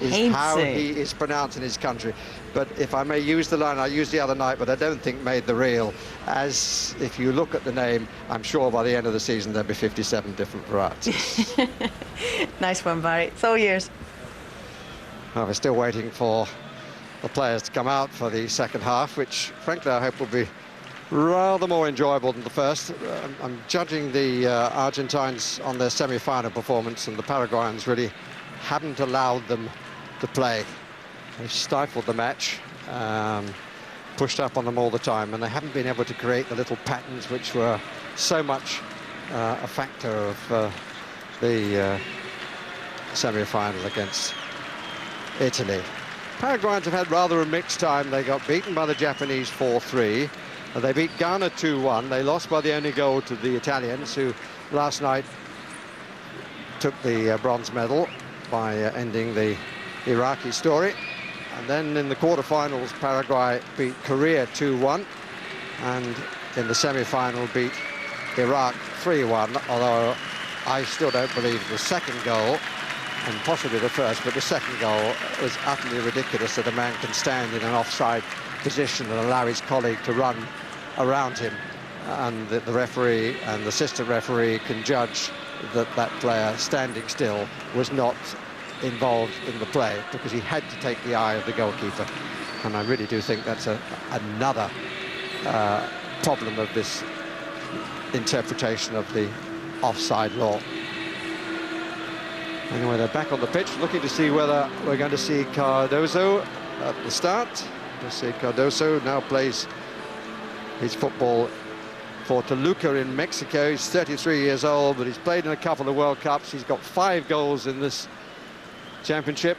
is how he is pronounced in his country. But if I may use the line I used the other night, but I don't think made the reel, as if you look at the name, I'm sure by the end of the season there'll be 57 different varieties. Nice one, Barry. It's all yours. Well, we're still waiting for the players to come out for the second half, which frankly I hope will be rather more enjoyable than the first. I'm judging the Argentines on their semi-final performance, and the Paraguayans really haven't allowed them to play. They've stifled the match, pushed up on them all the time, and they haven't been able to create the little patterns which were so much a factor of the semi-final against Italy. Paraguayans have had rather a mixed time. They got beaten by the Japanese 4-3. They beat Ghana 2-1. They lost by the only goal to the Italians, who last night took the bronze medal by ending the Iraqi story. And then in the quarterfinals, Paraguay beat Korea 2-1, and in the semi-final beat Iraq 3-1, although I still don't believe the second goal, and possibly the first, but the second goal was utterly ridiculous, that a man can stand in an offside position and allow his colleague to run around him, and the referee and the assistant referee can judge that that player standing still was not involved in the play, because he had to take the eye of the goalkeeper. And I really do think that's another problem of this interpretation of the offside law. Anyway, they're back on the pitch, looking to see whether we're going to see Cardoso at the start. We'll see Cardoso now plays his football for Toluca in Mexico. He's 33 years old, but he's played in a couple of World Cups. He's got 5 goals in this championship,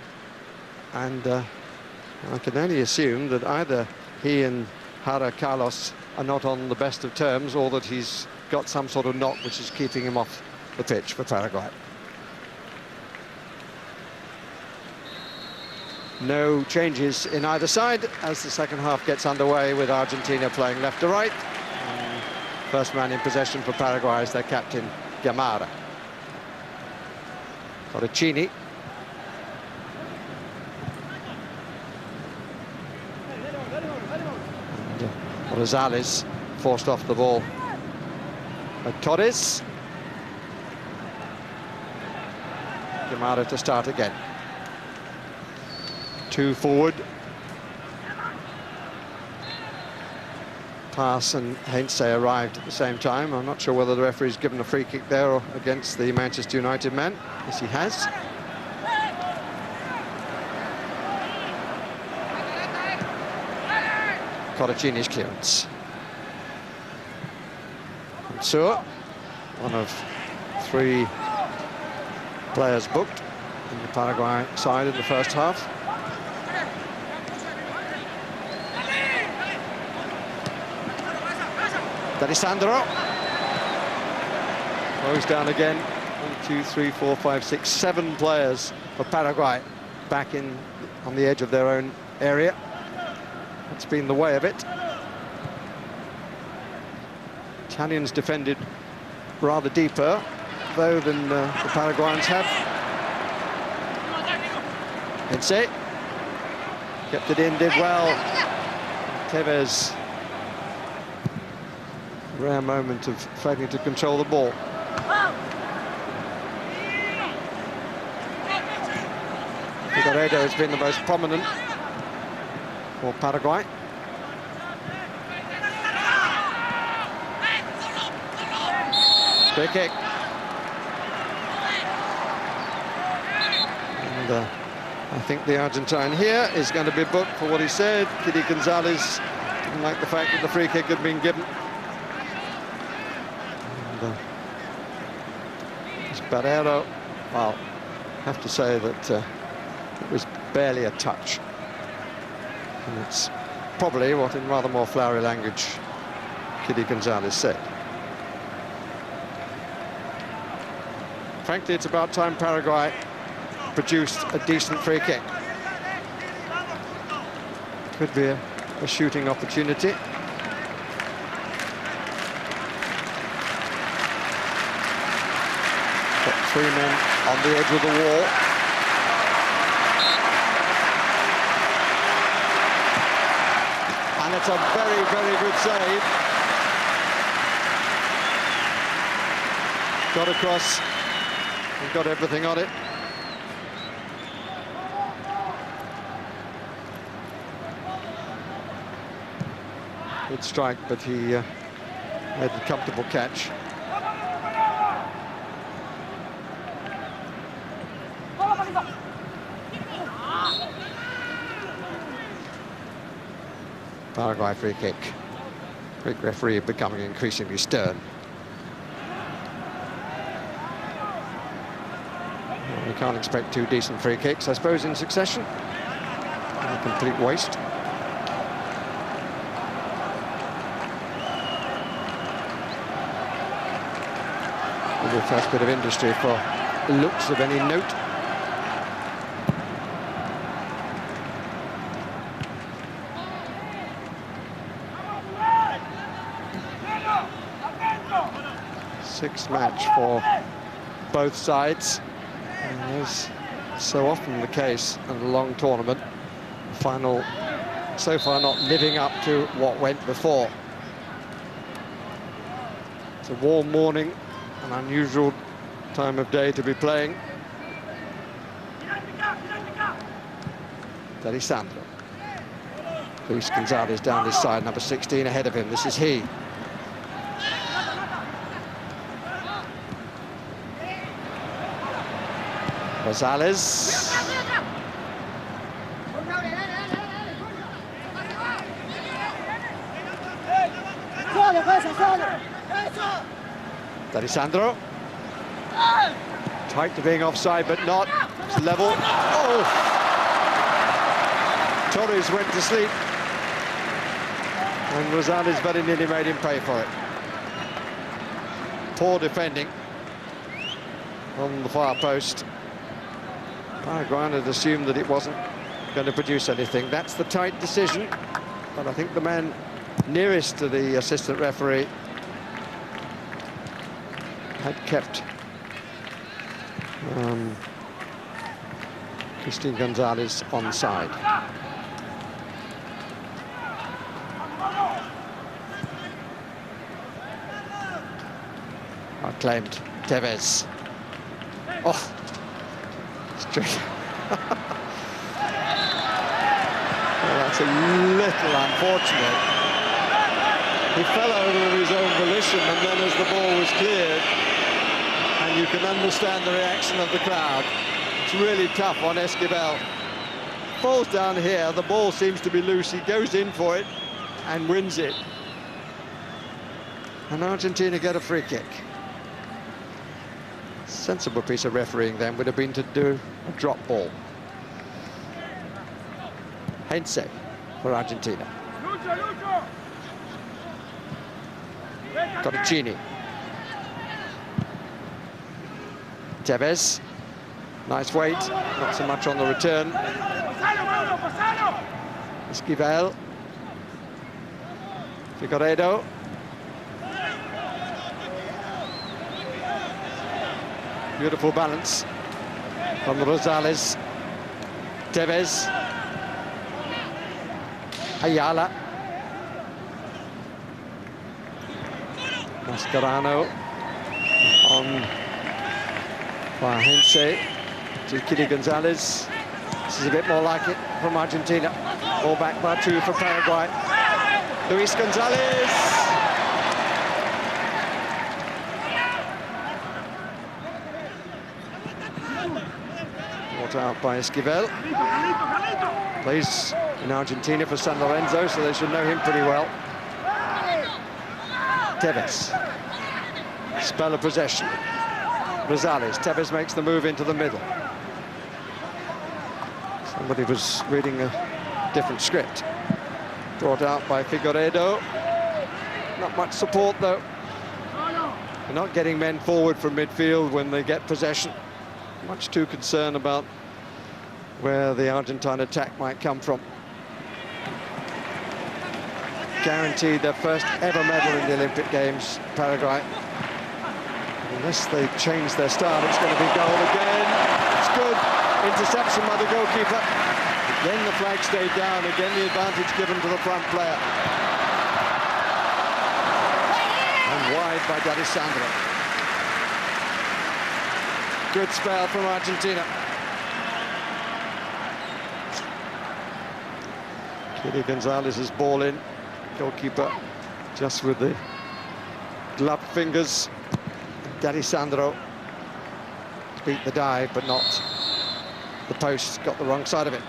and I can only assume that either he and Jara Carlos are not on the best of terms, or that he's got some sort of knock which is keeping him off the pitch for Paraguay. No changes in either side as the second half gets underway, with Argentina playing left to right. First man in possession for Paraguay is their captain, Gamara. Colaccini. And Rosales forced off the ball by Torres. Gamara to start again. 2 forward. Pass and Heinze arrived at the same time. I'm not sure whether the referee's given a free kick there or against the Manchester United man. Yes, he has. Colaccini's clearance. So, one of 3 players booked in the Paraguay side in the first half. D'Alessandro goes down again. 1, 2, 3, 4, 5, 6, 7 players for Paraguay back in on the edge of their own area. That's been the way of it. Italians defended rather deeper. though, than the Paraguayans have. Hensey kept it in, did well. Davies, rare moment of failing to control the ball. Figueiredo has been the most prominent for Paraguay. Free kick. And I think the Argentine here is going to be booked for what he said. Kiddy Gonzalez didn't like the fact that the free kick had been given. And Barreiro, well, I have to say that it was barely a touch. And it's probably what, in rather more flowery language, Kiddy Gonzalez said. Frankly, it's about time Paraguay produced a decent free kick. Could be a shooting opportunity. Got 3 men on the edge of the wall. And it's a very, very good save. Got across. He's got everything on it. Good strike, but he made a comfortable catch. Paraguay free kick. Greek referee becoming increasingly stern. You can't expect 2 decent free kicks, I suppose, in succession. A complete waste. The first bit of industry for looks of any note. Sixth match for both sides. And as so often the case in a long tournament, the final so far not living up to what went before. It's a warm morning, an unusual time of day to be playing. D'Alessandro. Luis Gonzalez down this side, number 16 ahead of him. This is he. Gonzalez. D'Alessandro. Tight to being offside, but not. It's level. Oh! Torres went to sleep. And Rosales very nearly made him pay for it. Poor defending on the far post. Paraguay had assumed that it wasn't going to produce anything. That's the tight decision. But I think the man nearest to the assistant referee had kept Christian Gonzalez onside. Claimed Davies. Oh, straight. Well, that's a little unfortunate. He fell over of his own volition, and then as the ball was cleared, and you can understand the reaction of the crowd. It's really tough on Esquivel. Falls down here, the ball seems to be loose. He goes in for it and wins it. And Argentina get a free kick. Sensible piece of refereeing then would have been to do a drop ball. Hensey for Argentina. Cotticini. Davies. Nice weight, not so much on the return. Esquivel. Figueiredo. Beautiful balance from Rosales. Davies. Ayala. Mascherano on Fahense to Kili Gonzalez. This is a bit more like it from Argentina. Ball back by 2 for Paraguay. Luis Gonzalez. Brought out by Esquivel. Plays in Argentina for San Lorenzo, so they should know him pretty well. Tevez. Spell of possession. Rosales. Tevez makes the move into the middle. Somebody was reading a different script. Brought out by Figueiredo. Not much support though. They're not getting men forward from midfield when they get possession. Much too concerned about where the Argentine attack might come from. Guaranteed their first ever medal in the Olympic Games, Paraguay. Unless they change their style, it's going to be goal again. It's good. Interception by the goalkeeper. Again, the flag stayed down. Again, the advantage given to the front player. And wide by D'Alessandro. Good spell from Argentina. Kili Gonzalez's ball in. Goalkeeper just with the gloved fingers. D'Alessandro beat the dive, but not the post. Got the wrong side of it.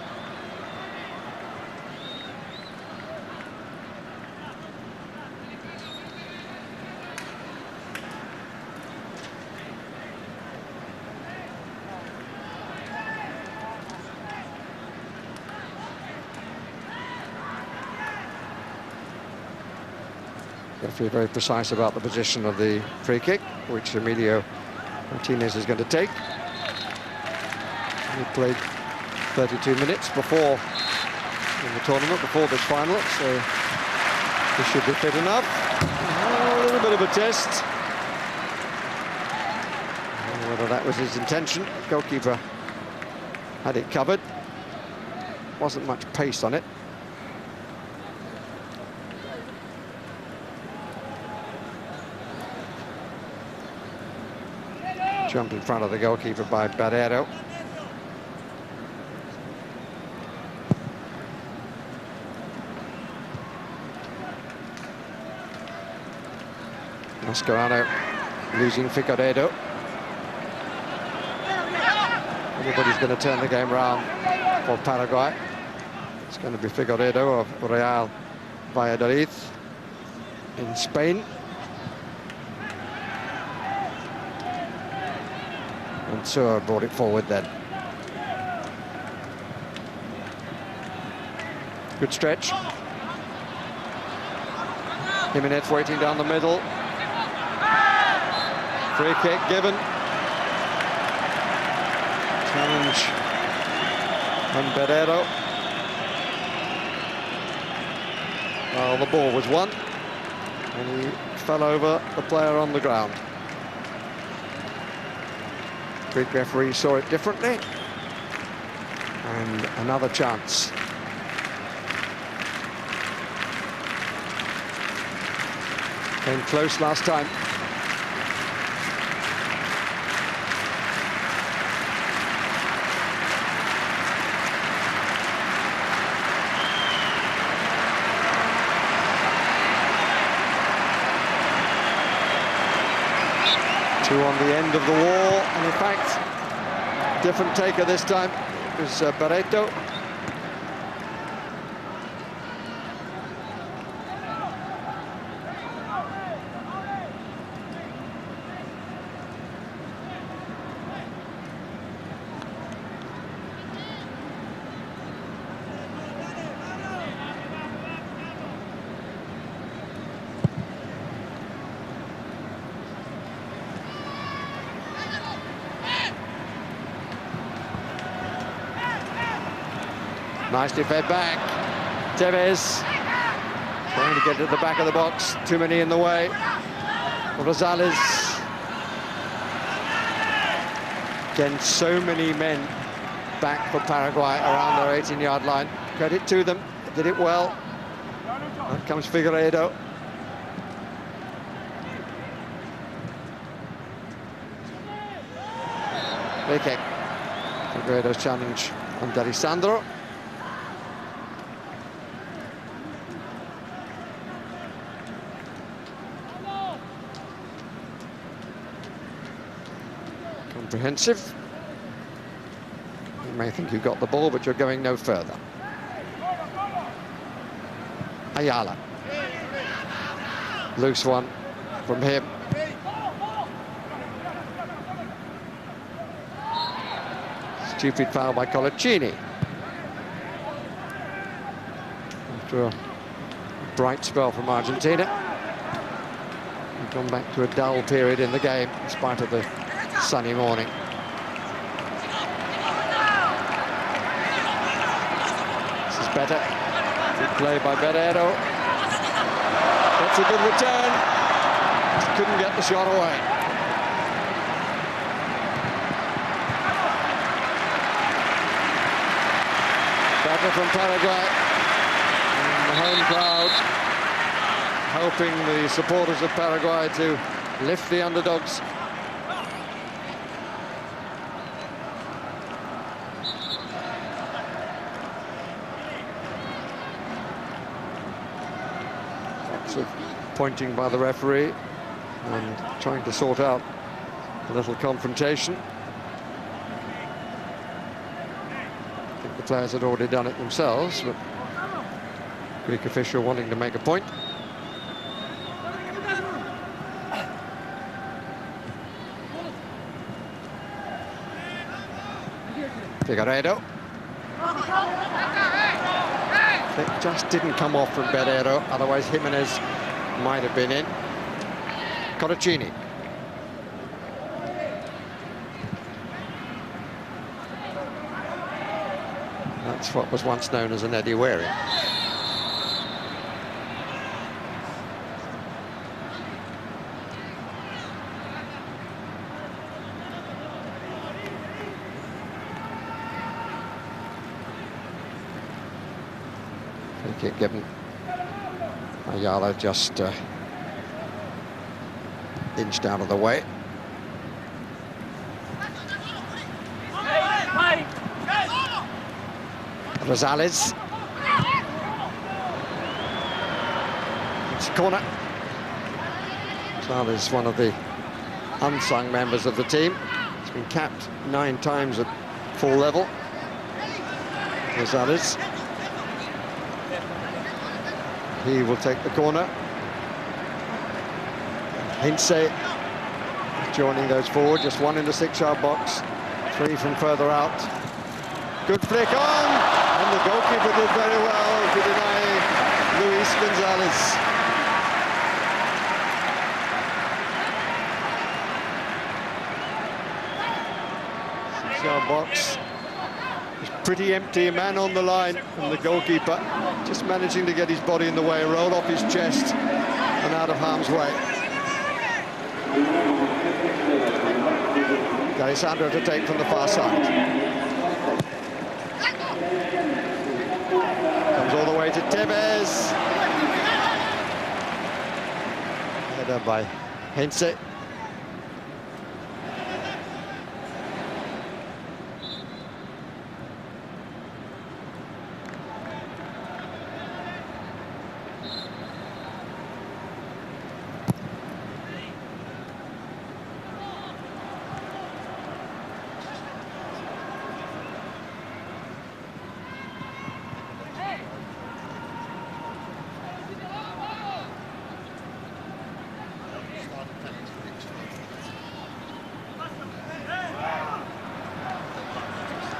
Referee very precise about the position of the free kick, which Emilio Martinez is going to take. He played 32 minutes before in the tournament, before this final, so he should be fit enough. A little bit of a test. I don't know whether that was his intention. Goalkeeper had it covered. Wasn't much pace on it. Jump in front of the goalkeeper by Barreiro. Mascherano losing Figueiredo. Everybody's going to turn the game round for Paraguay. It's going to be Figueiredo of Real Valladolid in Spain. And Sur brought it forward then. Good stretch. Jimenez waiting down the middle. Free kick given. Challenge on Barreiro. Well, the ball was won, and he fell over the player on the ground. Greek referee saw it differently, and another chance. Came close last time. Two on the end of the wall, and in fact, different taker this time. It was Barreto. Nicely fed back. Tevez trying to get to the back of the box. Too many in the way. Rosales. Again, so many men back for Paraguay around their 18-yard line. Credit to them, did it well. Out comes Figueiredo. Free kick. Figueiredo's challenge on D'Alessandro. Comprehensive. You may think you got the ball, but you're going no further. Ayala. Loose one from him. Stupid foul by Colaccini. After a bright spell from Argentina, we've gone back to a dull period in the game in spite of the sunny morning. This is better. Good play by Berrero. That's a good return. Just couldn't get the shot away. Better from Paraguay. And the home crowd helping the supporters of Paraguay to lift the underdogs. Of pointing by the referee and trying to sort out a little confrontation. I think the players had already done it themselves, but Greek official wanting to make a point. Figueiredo. It just didn't come off from Berrero, otherwise Jimenez might have been in. Colaccini. That's what was once known as an Eddie Waring. Kick given. Ayala just inched out of the way. Rosales. It's a corner. Rosales is one of the unsung members of the team. He's been capped 9 times at full level. Rosales. He will take the corner. Hintze joining those forward, just one in the 6-yard box, 3 from further out. Good flick on, and the goalkeeper did very well to deny Luis Gonzalez. Six-yard box. Pretty empty, a man on the line, and the goalkeeper just managing to get his body in the way, roll off his chest and out of harm's way. D'Alessandro to take from the far side. Comes all the way to Tevez. Header by Hintze.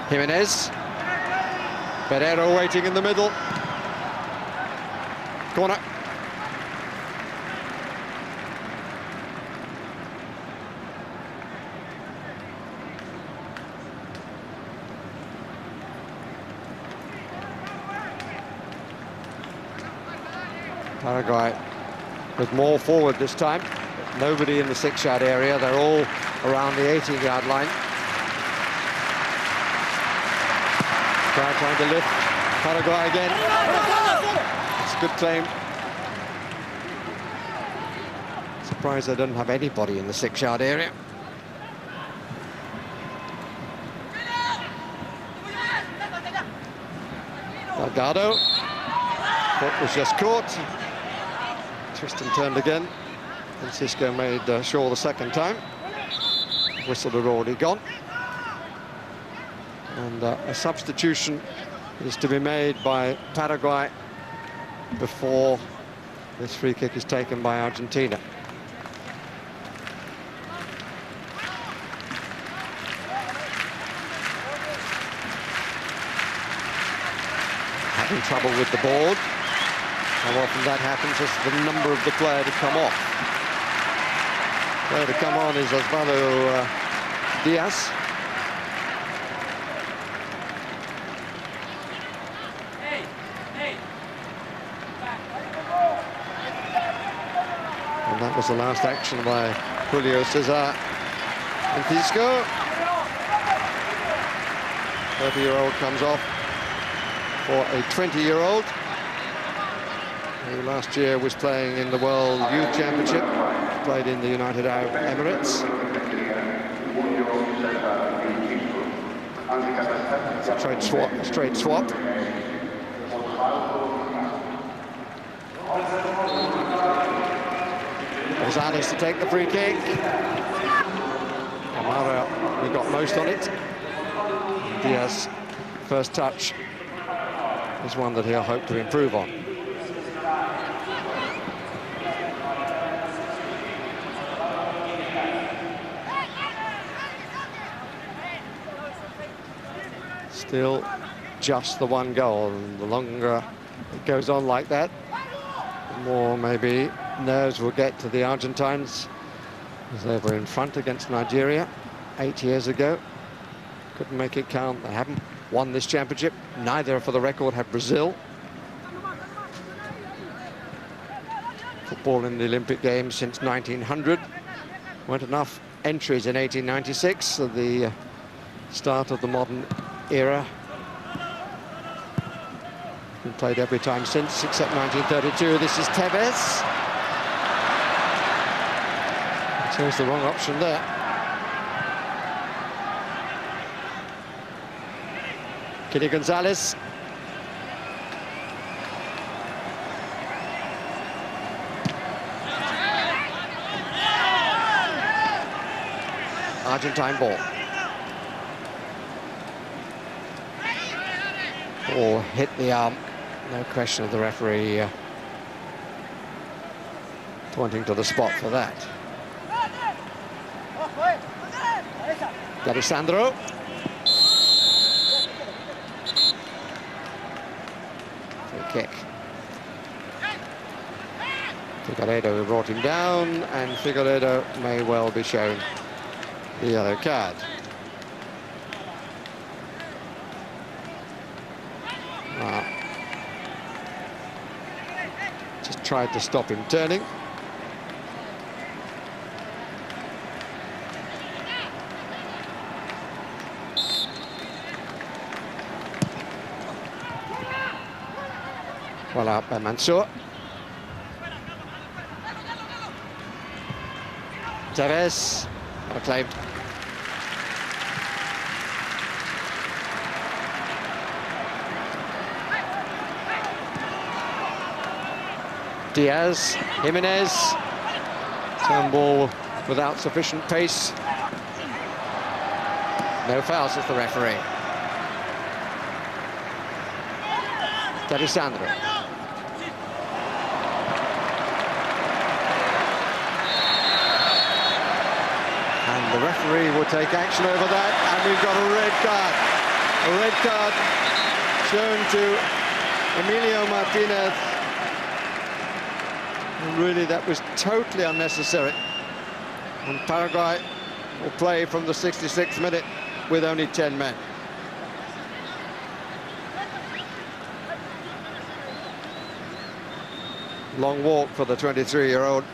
Jimenez. Berrero waiting in the middle. Corner. Paraguay with more forward this time. Nobody in the 6-yard area. They're all around the 18-yard line. Crowd trying to lift Paraguay again. It's a good claim. Surprised they didn't have anybody in the 6-yard area. Delgado. Foot was just caught. Twist and turned again. Francisco made sure the second time. Whistle had already gone. And a substitution is to be made by Paraguay before this free kick is taken by Argentina. Having trouble with the board. How often that happens is the number of the player to come off. Player to come on is Osvaldo Diaz. And that was the last action by Julio Cesar Francisco. 30-year-old comes off for a 20-year-old who last year was playing in the World Youth Championship, played in the United Arab Emirates. It's a straight swap. Gonzalez to take the free kick. Amara, we got most on it. Diaz, first touch is one that he'll hope to improve on. Still just the one goal, and the longer it goes on like that, the more maybe nerves will get to the Argentines, as they were in front against Nigeria 8 years ago. Couldn't make it count. They haven't won this championship. Neither, for the record, have Brazil. Football in the Olympic Games since 1900. Weren't enough entries in 1896, at the start of the modern era. Been played every time since, except 1932. This is Tevez. Chose the wrong option there. Kenny Gonzalez. Argentine ball. Ball hit the arm. No question of the referee pointing to the spot for that. D'Alessandro. Free kick. Figueiredo brought him down, and Figueiredo may well be shown the yellow card. Just tried to stop him turning. Well out by Mansour. Tevez, not a claim. Diaz, Jimenez. Turn ball without sufficient pace. No foul, says the referee. D'Alessandro. And the referee will take action over that, and we've got a red card. A red card shown to Emilio Martinez. And really, that was totally unnecessary. And Paraguay will play from the 66th minute with only 10 men. Long walk for the 23-year-old.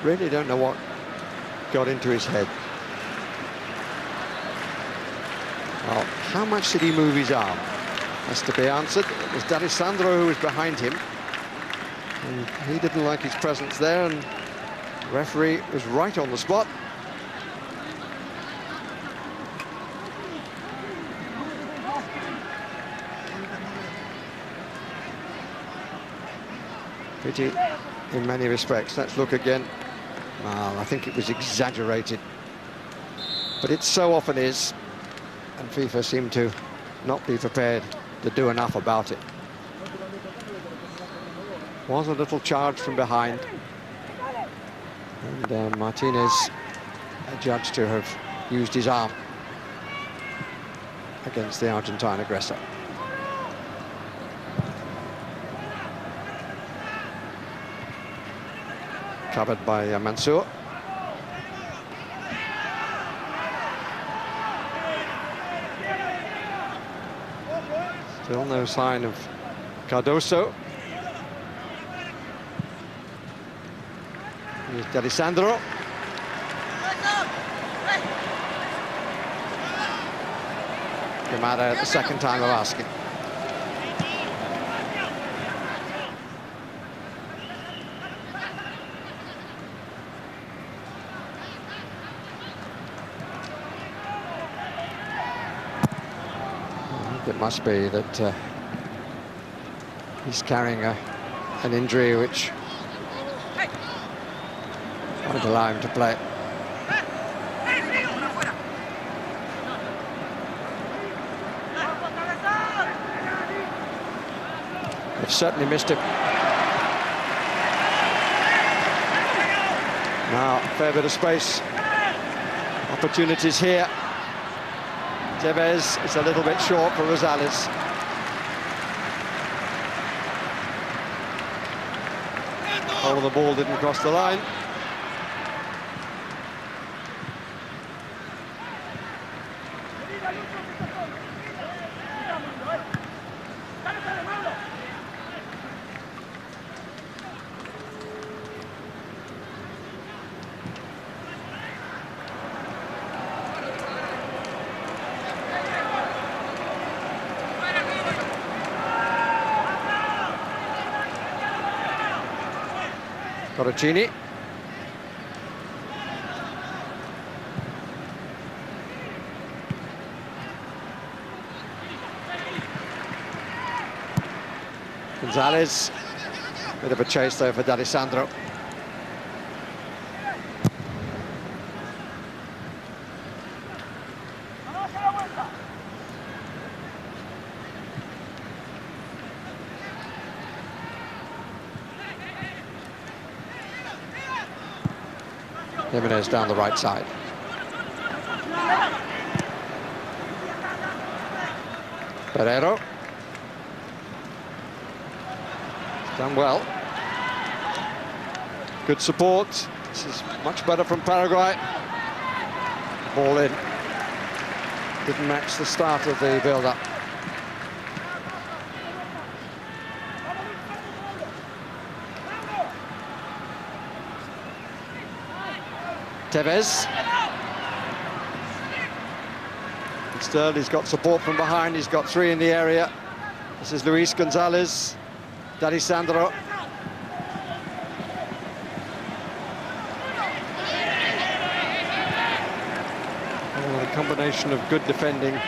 Really don't know what got into his head. how much did he move his arm? Has to be answered. It was D'Alessandro who was behind him. And he didn't like his presence there, and the referee was right on the spot. Pity in many respects. Let's look again. Well, I think it was exaggerated, but it so often is, and FIFA seem to not be prepared to do enough about it. Was a little charge from behind, and Martinez adjudged to have used his arm against the Argentine aggressor. Covered by Mansour. Still no sign of Cardoso. Here's D'Alessandro. Gamada at the second time of asking. It must be that he's carrying an injury which won't allow him to play. They've certainly missed him. Now, a fair bit of space. Opportunities here. Davies is a little bit short for Rosales. All of the ball didn't cross the line. Corricini. Gonzalez. Bit of a chase there for D'Alessandro. Jimenez down the right side. Pereiro. Done well. Good support. This is much better from Paraguay. Ball in. Didn't match the start of the build-up. Tevez. Instead, he's got support from behind. He's got three in the area. This is Luis Gonzalez, D'Alessandro. Oh, a combination of good defending,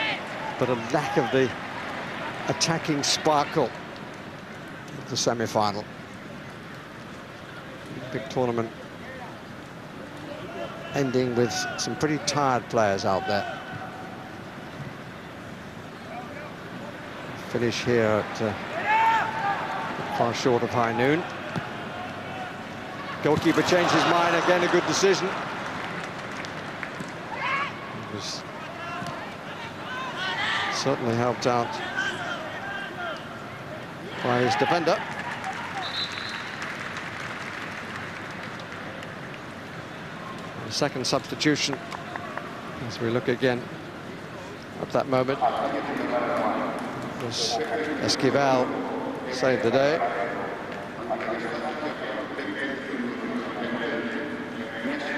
but a lack of the attacking sparkle of the semi-final. Big tournament ending with some pretty tired players out there. Finish here at far short of high noon. Goalkeeper changed his mind again, a good decision. It was certainly helped out by his defender. The second substitution, as we look again at that moment, was Esquivel saved the day.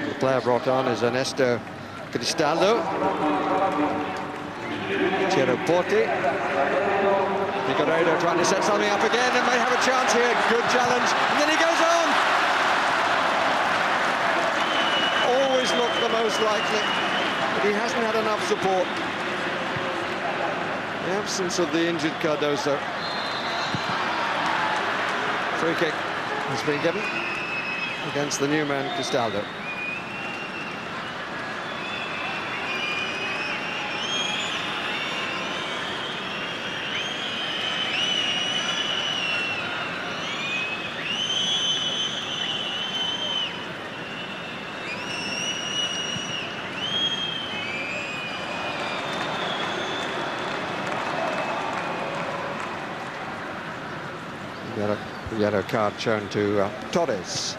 The player brought on is Ernesto Cristaldo. Porti. Figueiredo trying to set something up again and may have a chance here. Good challenge, and then he goes on. Always looked the most likely, but he hasn't had enough support. The absence of the injured Cardoso. Free kick has been given against the new man, Castaldo. Yellow card shown to Torres.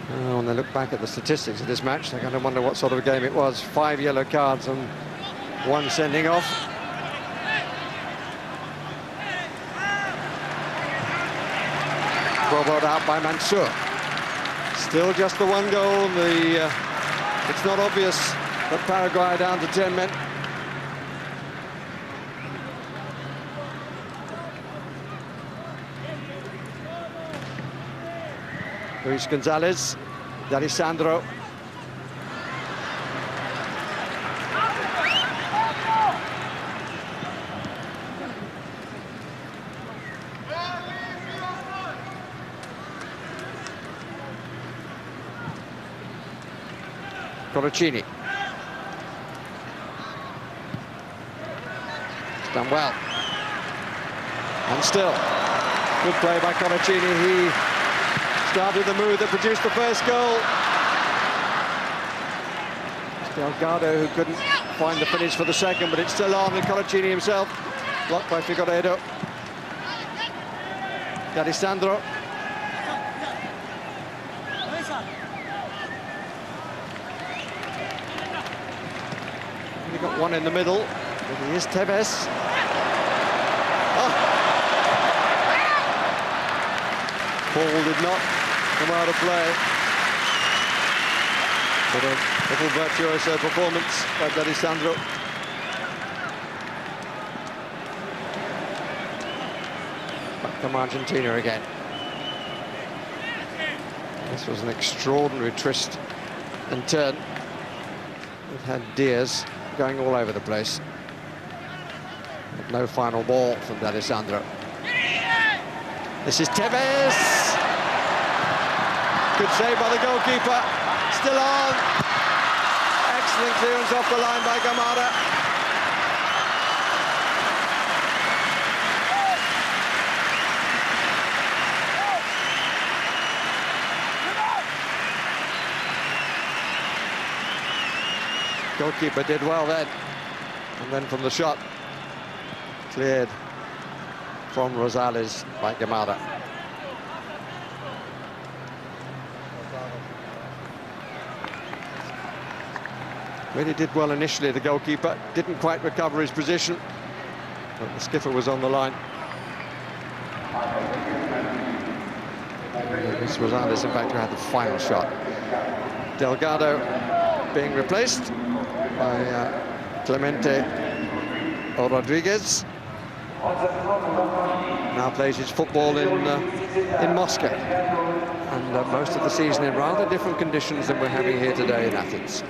When they look back at the statistics of this match, they're going to wonder what sort of a game it was. 5 yellow cards and 1 sending off. Roboed out by Mansour. Still just the 1 goal. It's not obvious that Paraguay are down to 10 men. Luis Gonzalez, D'Alessandro. Corricini. It's done well. And still, good play by Corricini. He started the move that produced the first goal. It's Delgado who couldn't find the finish for the second, but it's still on, and Corricini himself blocked by Figueiredo. D'Alessandro. Got one in the middle, but he is Tevez. Oh. Ball did not come out of play. But a little virtuoso performance by D'Alessandro. Back from Argentina again. This was an extraordinary twist and turn. We've had Diaz going all over the place. But no final ball from D'Alessandro. This is Tevez. Good save by the goalkeeper. Still on. Excellent clearance off the line by Gamara. Goalkeeper did well then, and then from the shot, cleared from Rosales by Gamara. Really did well initially, the goalkeeper, didn't quite recover his position, but the skipper was on the line. It's Rosales, in fact, who had the final shot. Delgado being replaced by Clemente Rodriguez. Now plays his football in Moscow, and most of the season in rather different conditions than we're having here today in Athens.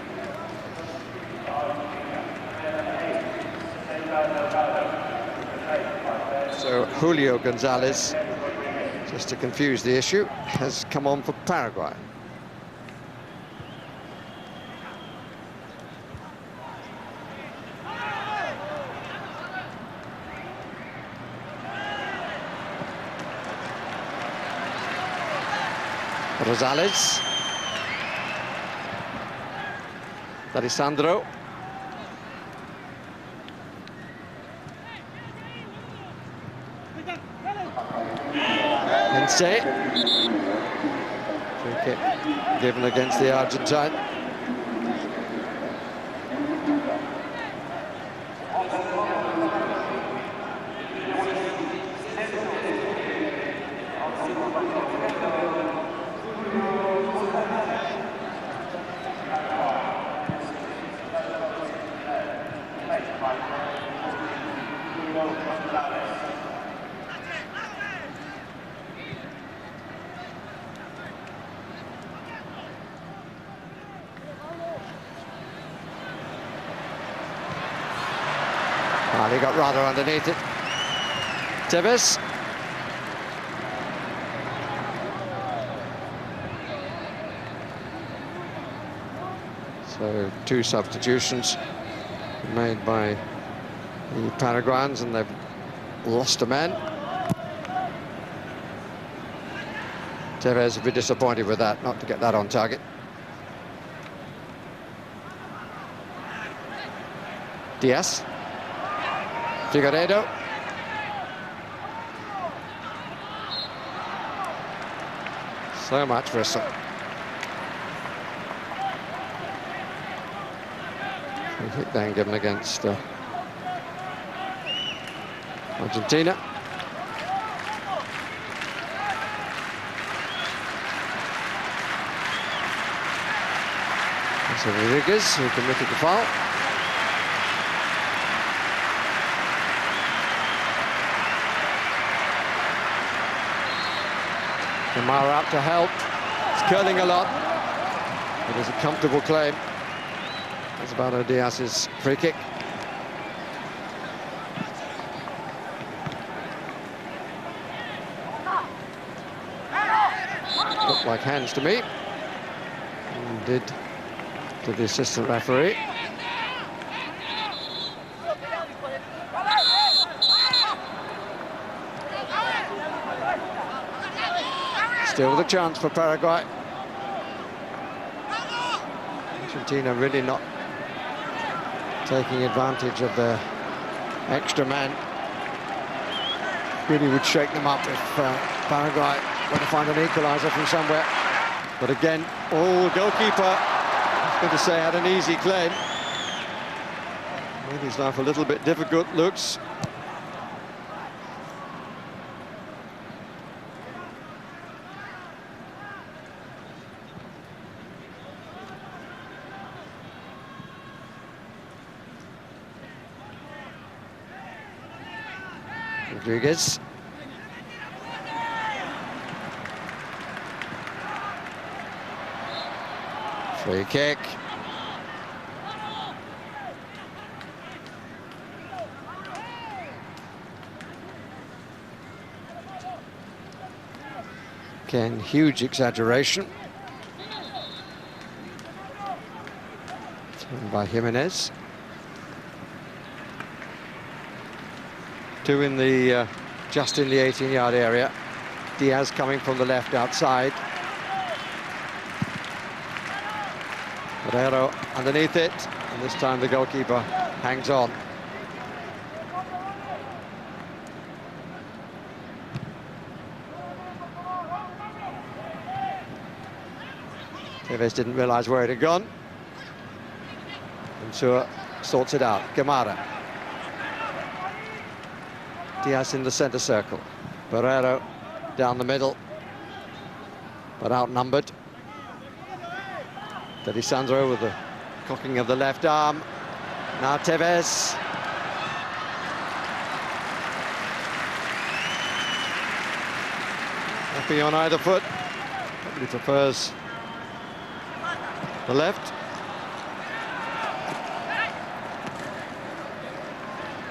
So Julio Gonzalez, just to confuse the issue, has come on for Paraguay. Rosales, D'Alessandro, Lindsay. Free kick given against the Argentine. Well, he got rather underneath it. Davies. So 2 substitutions made by the Paraguayans, and they've lost a man. Davies would be disappointed with that, not to get that on target. Diaz. Figueiredo. So much for some. Free kick then given against Argentina. So Rodriguez, who committed the foul. Kamara up to help. It's curling a lot. It is a comfortable claim. It's Osvaldo Diaz's free kick. Looked like hands to me. And did to the assistant referee. Still the chance for Paraguay. Argentina really not taking advantage of the extra man. Really would shake them up if Paraguay were to find an equaliser from somewhere. But again, goalkeeper, I was going to say, had an easy claim. Made his life a little bit difficult, looks. Rodriguez. Free kick. Again, huge exaggeration. Thrown by Jimenez. 2 in the just in the 18-yard area. Diaz coming from the left outside. Guerrero underneath it, and this time the goalkeeper hangs on. Davies didn't realise where it had gone. And so sorts it out. Kamara. Diaz in the centre circle. Guerrero down the middle, but outnumbered. D'Alessandro with the cocking of the left arm. Now Tevez. Happy on either foot. Probably prefers the left.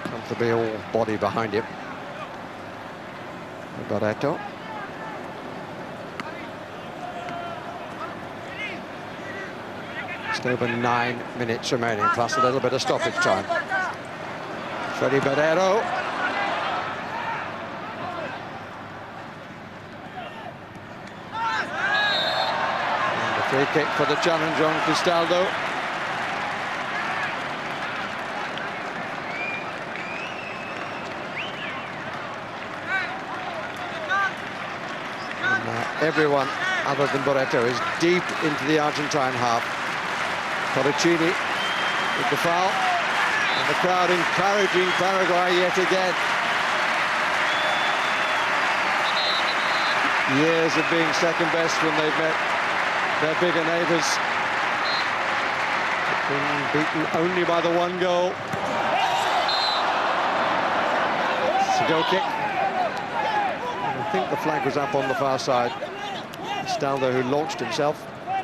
Comfortably all body behind him. Barreto. Just over 9 minutes remaining, plus a little bit of stoppage time. Freddy Barreto. And the free kick for the challenge on Cristaldo. Everyone other than Barreto is deep into the Argentine half. Torricini with the foul, and the crowd encouraging Paraguay yet again. Years of being second best when they've met their bigger neighbours. Being beaten only by the 1 goal. It's a goal kick. And I think the flag was up on the far side. Staldo, who launched himself. I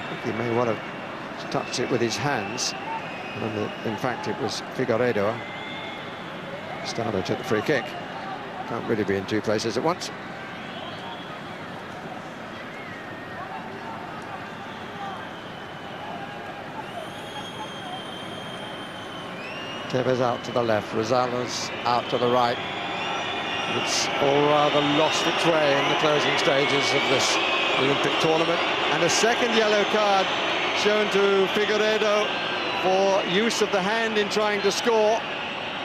think he may well have touched it with his hands. And in fact, it was Figueiredo. Staldo took the free kick. Can't really be in two places at once. Tevez out to the left, Rosales out to the right. It's all rather lost its way in the closing stages of this Olympic tournament. And a second yellow card shown to Figueiredo for use of the hand in trying to score.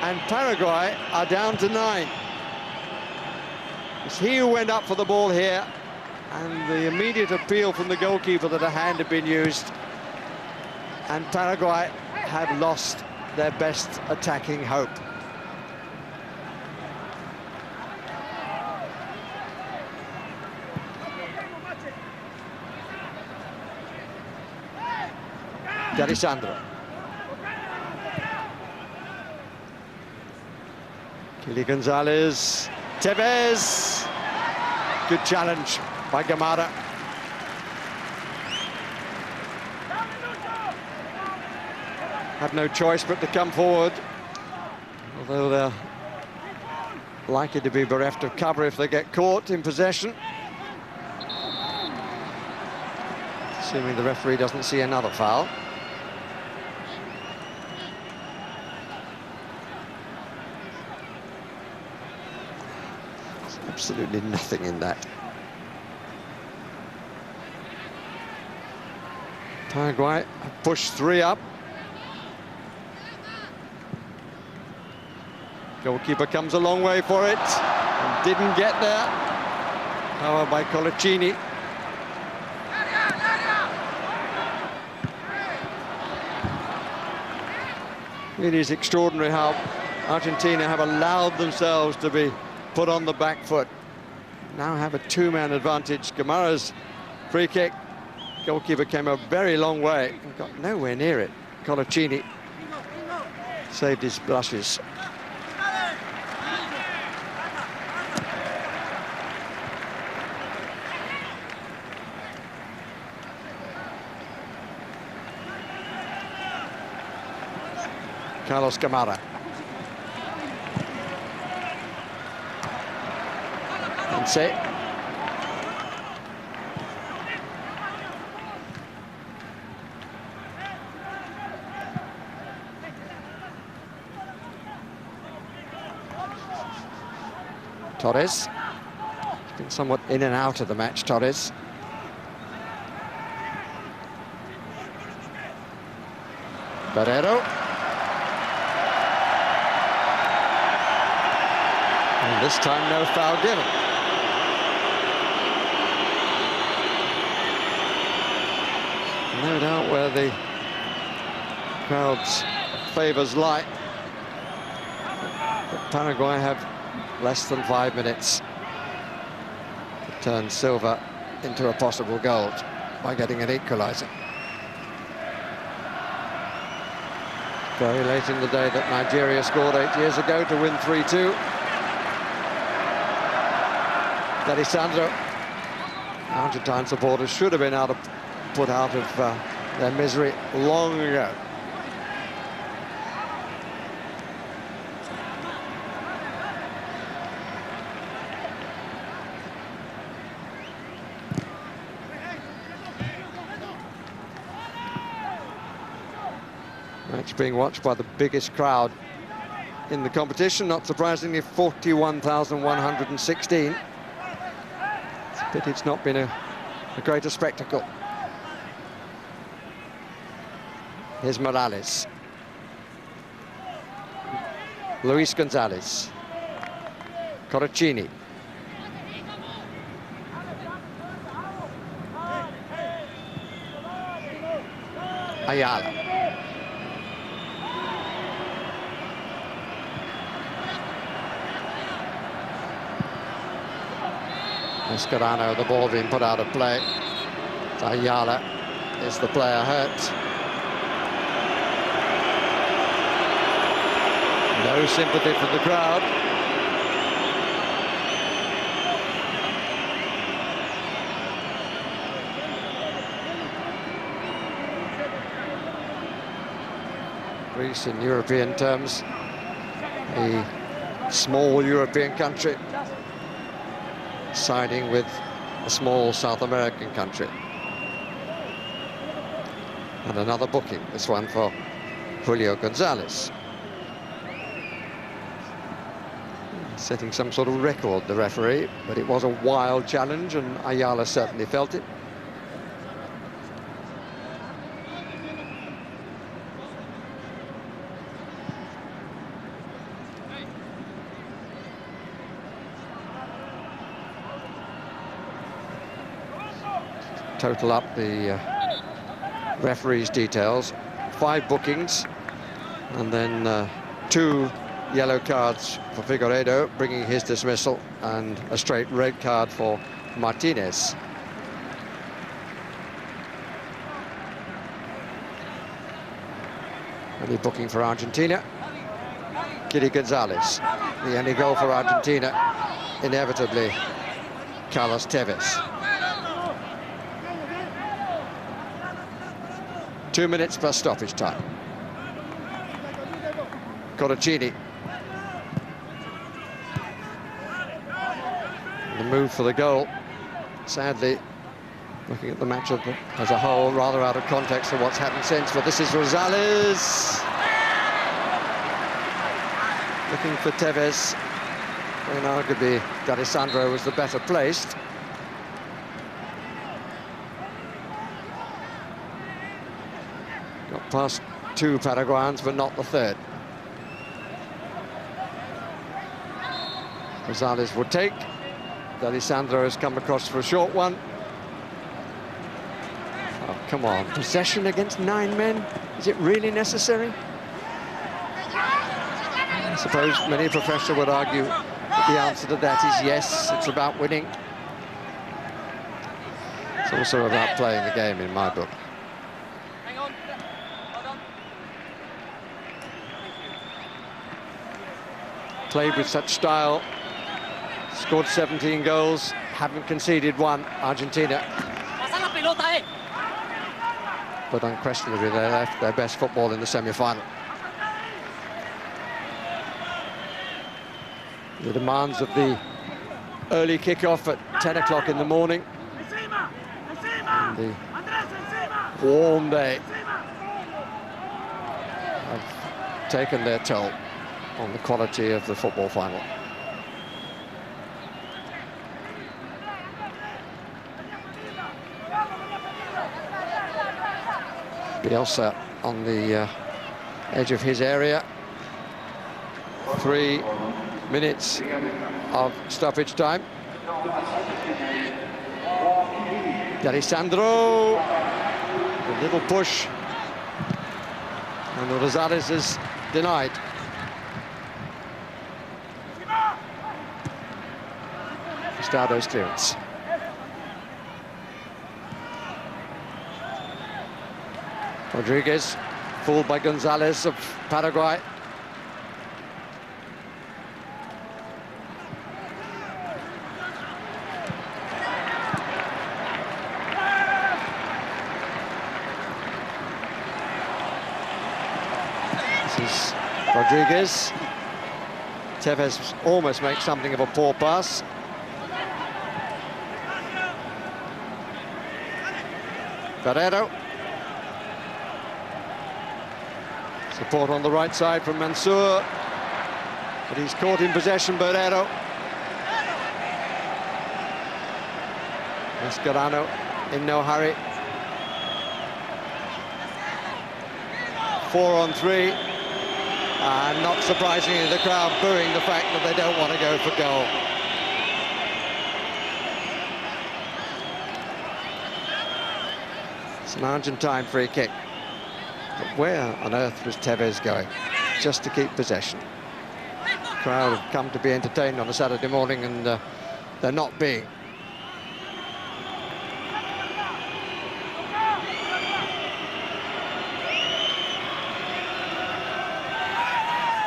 And Paraguay are down to 9. It's he who went up for the ball here. And the immediate appeal from the goalkeeper that a hand had been used. And Paraguay had lost their best attacking hope. D'Alessandro. Kili Gonzalez. Tevez. Good challenge by Gamara. Have no choice but to come forward, although they're likely to be bereft of cover if they get caught in possession. Assuming the referee doesn't see another foul. There's absolutely nothing in that. Paraguay have pushed 3 up. Goalkeeper comes a long way for it and didn't get there. Power by Colaccini. It is extraordinary how Argentina have allowed themselves to be put on the back foot. Now have a 2-man advantage. Gamara's free kick. Goalkeeper came a very long way and got nowhere near it. Colaccini saved his blushes. Carlos Gamara. And set. Torres. He's been somewhat in and out of the match, Torres. Barrero. And this time no foul given. No doubt where the crowd's favours lie. But Paraguay have less than 5 minutes to turn silver into a possible gold by getting an equaliser. Very late in the day that Nigeria scored 8 years ago to win 3-2. D'Alessandro. Argentine supporters should have been put out of their misery long ago. Match being watched by the biggest crowd in the competition, not surprisingly 41,116. But it's not been a greater spectacle. Here's Morales. Luis Gonzalez. Colaccini. Ayala. Mascherano, the ball being put out of play. Ayala is the player hurt. No sympathy from the crowd. Greece, in European terms, a small European country siding with a small South American country. And another booking, this one for Julio Gonzalez. Setting some sort of record, the referee, but it was a wild challenge and Ayala certainly felt it. Total up the referee's details, 5 bookings and then 2 yellow cards for Figueiredo, bringing his dismissal, and a straight red card for Martinez. Only booking for Argentina, Kiri Gonzalez. The only goal for Argentina, inevitably, Carlos Tevez. 2 minutes plus stoppage time. Coracini. The move for the goal. Sadly, looking at the match as a whole, rather out of context of what's happened since, but this is Rosales. Looking for Tevez, and arguably D'Alessandro was the better placed. Got past 2 Paraguayans, but not the third. Rosales will take. D'Alessandro has come across for a short one. Oh, come on. Possession against 9 men? Is it really necessary? I suppose many professionals would argue that the answer to that is yes, it's about winning. It's also about playing the game in my book. Played with such style, scored 17 goals, haven't conceded 1, Argentina. But unquestionably they left their best football in the semi-final. The demands of the early kick-off at 10 o'clock in the morning, and the warm day, have taken their toll on the quality of the football final. Bielsa on the edge of his area. 3 minutes of stoppage time. D'Alessandro, a little push, and Rosales is denied. Stado's clearance. Rodriguez, fooled by Gonzalez of Paraguay. This is Rodriguez. Tevez almost makes something of a poor pass. Ferrero. Support on the right side from Mansour, but he's caught in possession, Ferrero. Mascherano in no hurry. 4 on 3, and not surprisingly the crowd booing the fact that they don't want to go for goal. It's an Argentine free kick. But where on earth was Tevez going? Just to keep possession. The crowd have come to be entertained on a Saturday morning, and they're not being.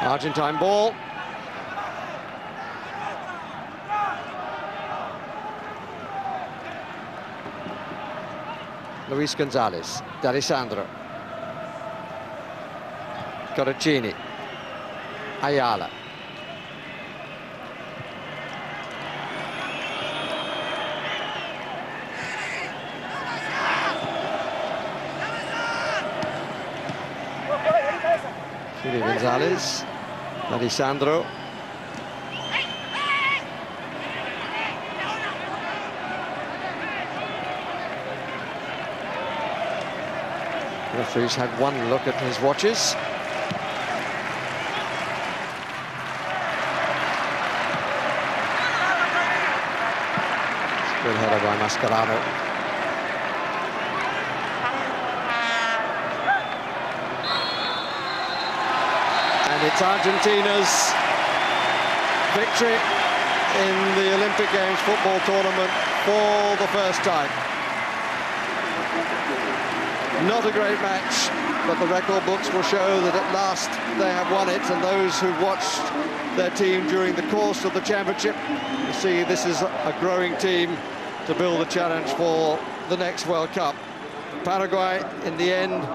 Argentine ball. Luis Gonzalez, D'Alessandro, Corraccini, Ayala. Gonzalez, D'Alessandro. The referee's had one look at his watches. Good header by Mascherano. And it's Argentina's victory in the Olympic Games football tournament for the first time. Not a great match, but the record books will show that at last they have won it, and those who've watched their team during the course of the championship will see this is a growing team to build a challenge for the next World Cup. Paraguay, in the end,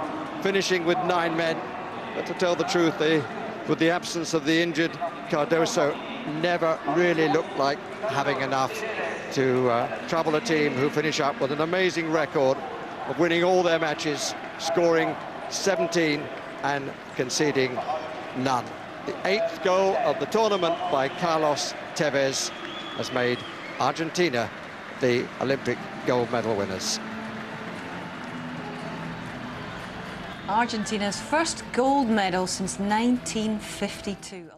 finishing with 9 men, but to tell the truth, with the absence of the injured Cardoso, never really looked like having enough to trouble a team who finish up with an amazing record of winning all their matches, scoring 17 and conceding none. The 8th goal of the tournament by Carlos Tevez has made Argentina the Olympic gold medal winners. Argentina's first gold medal since 1952.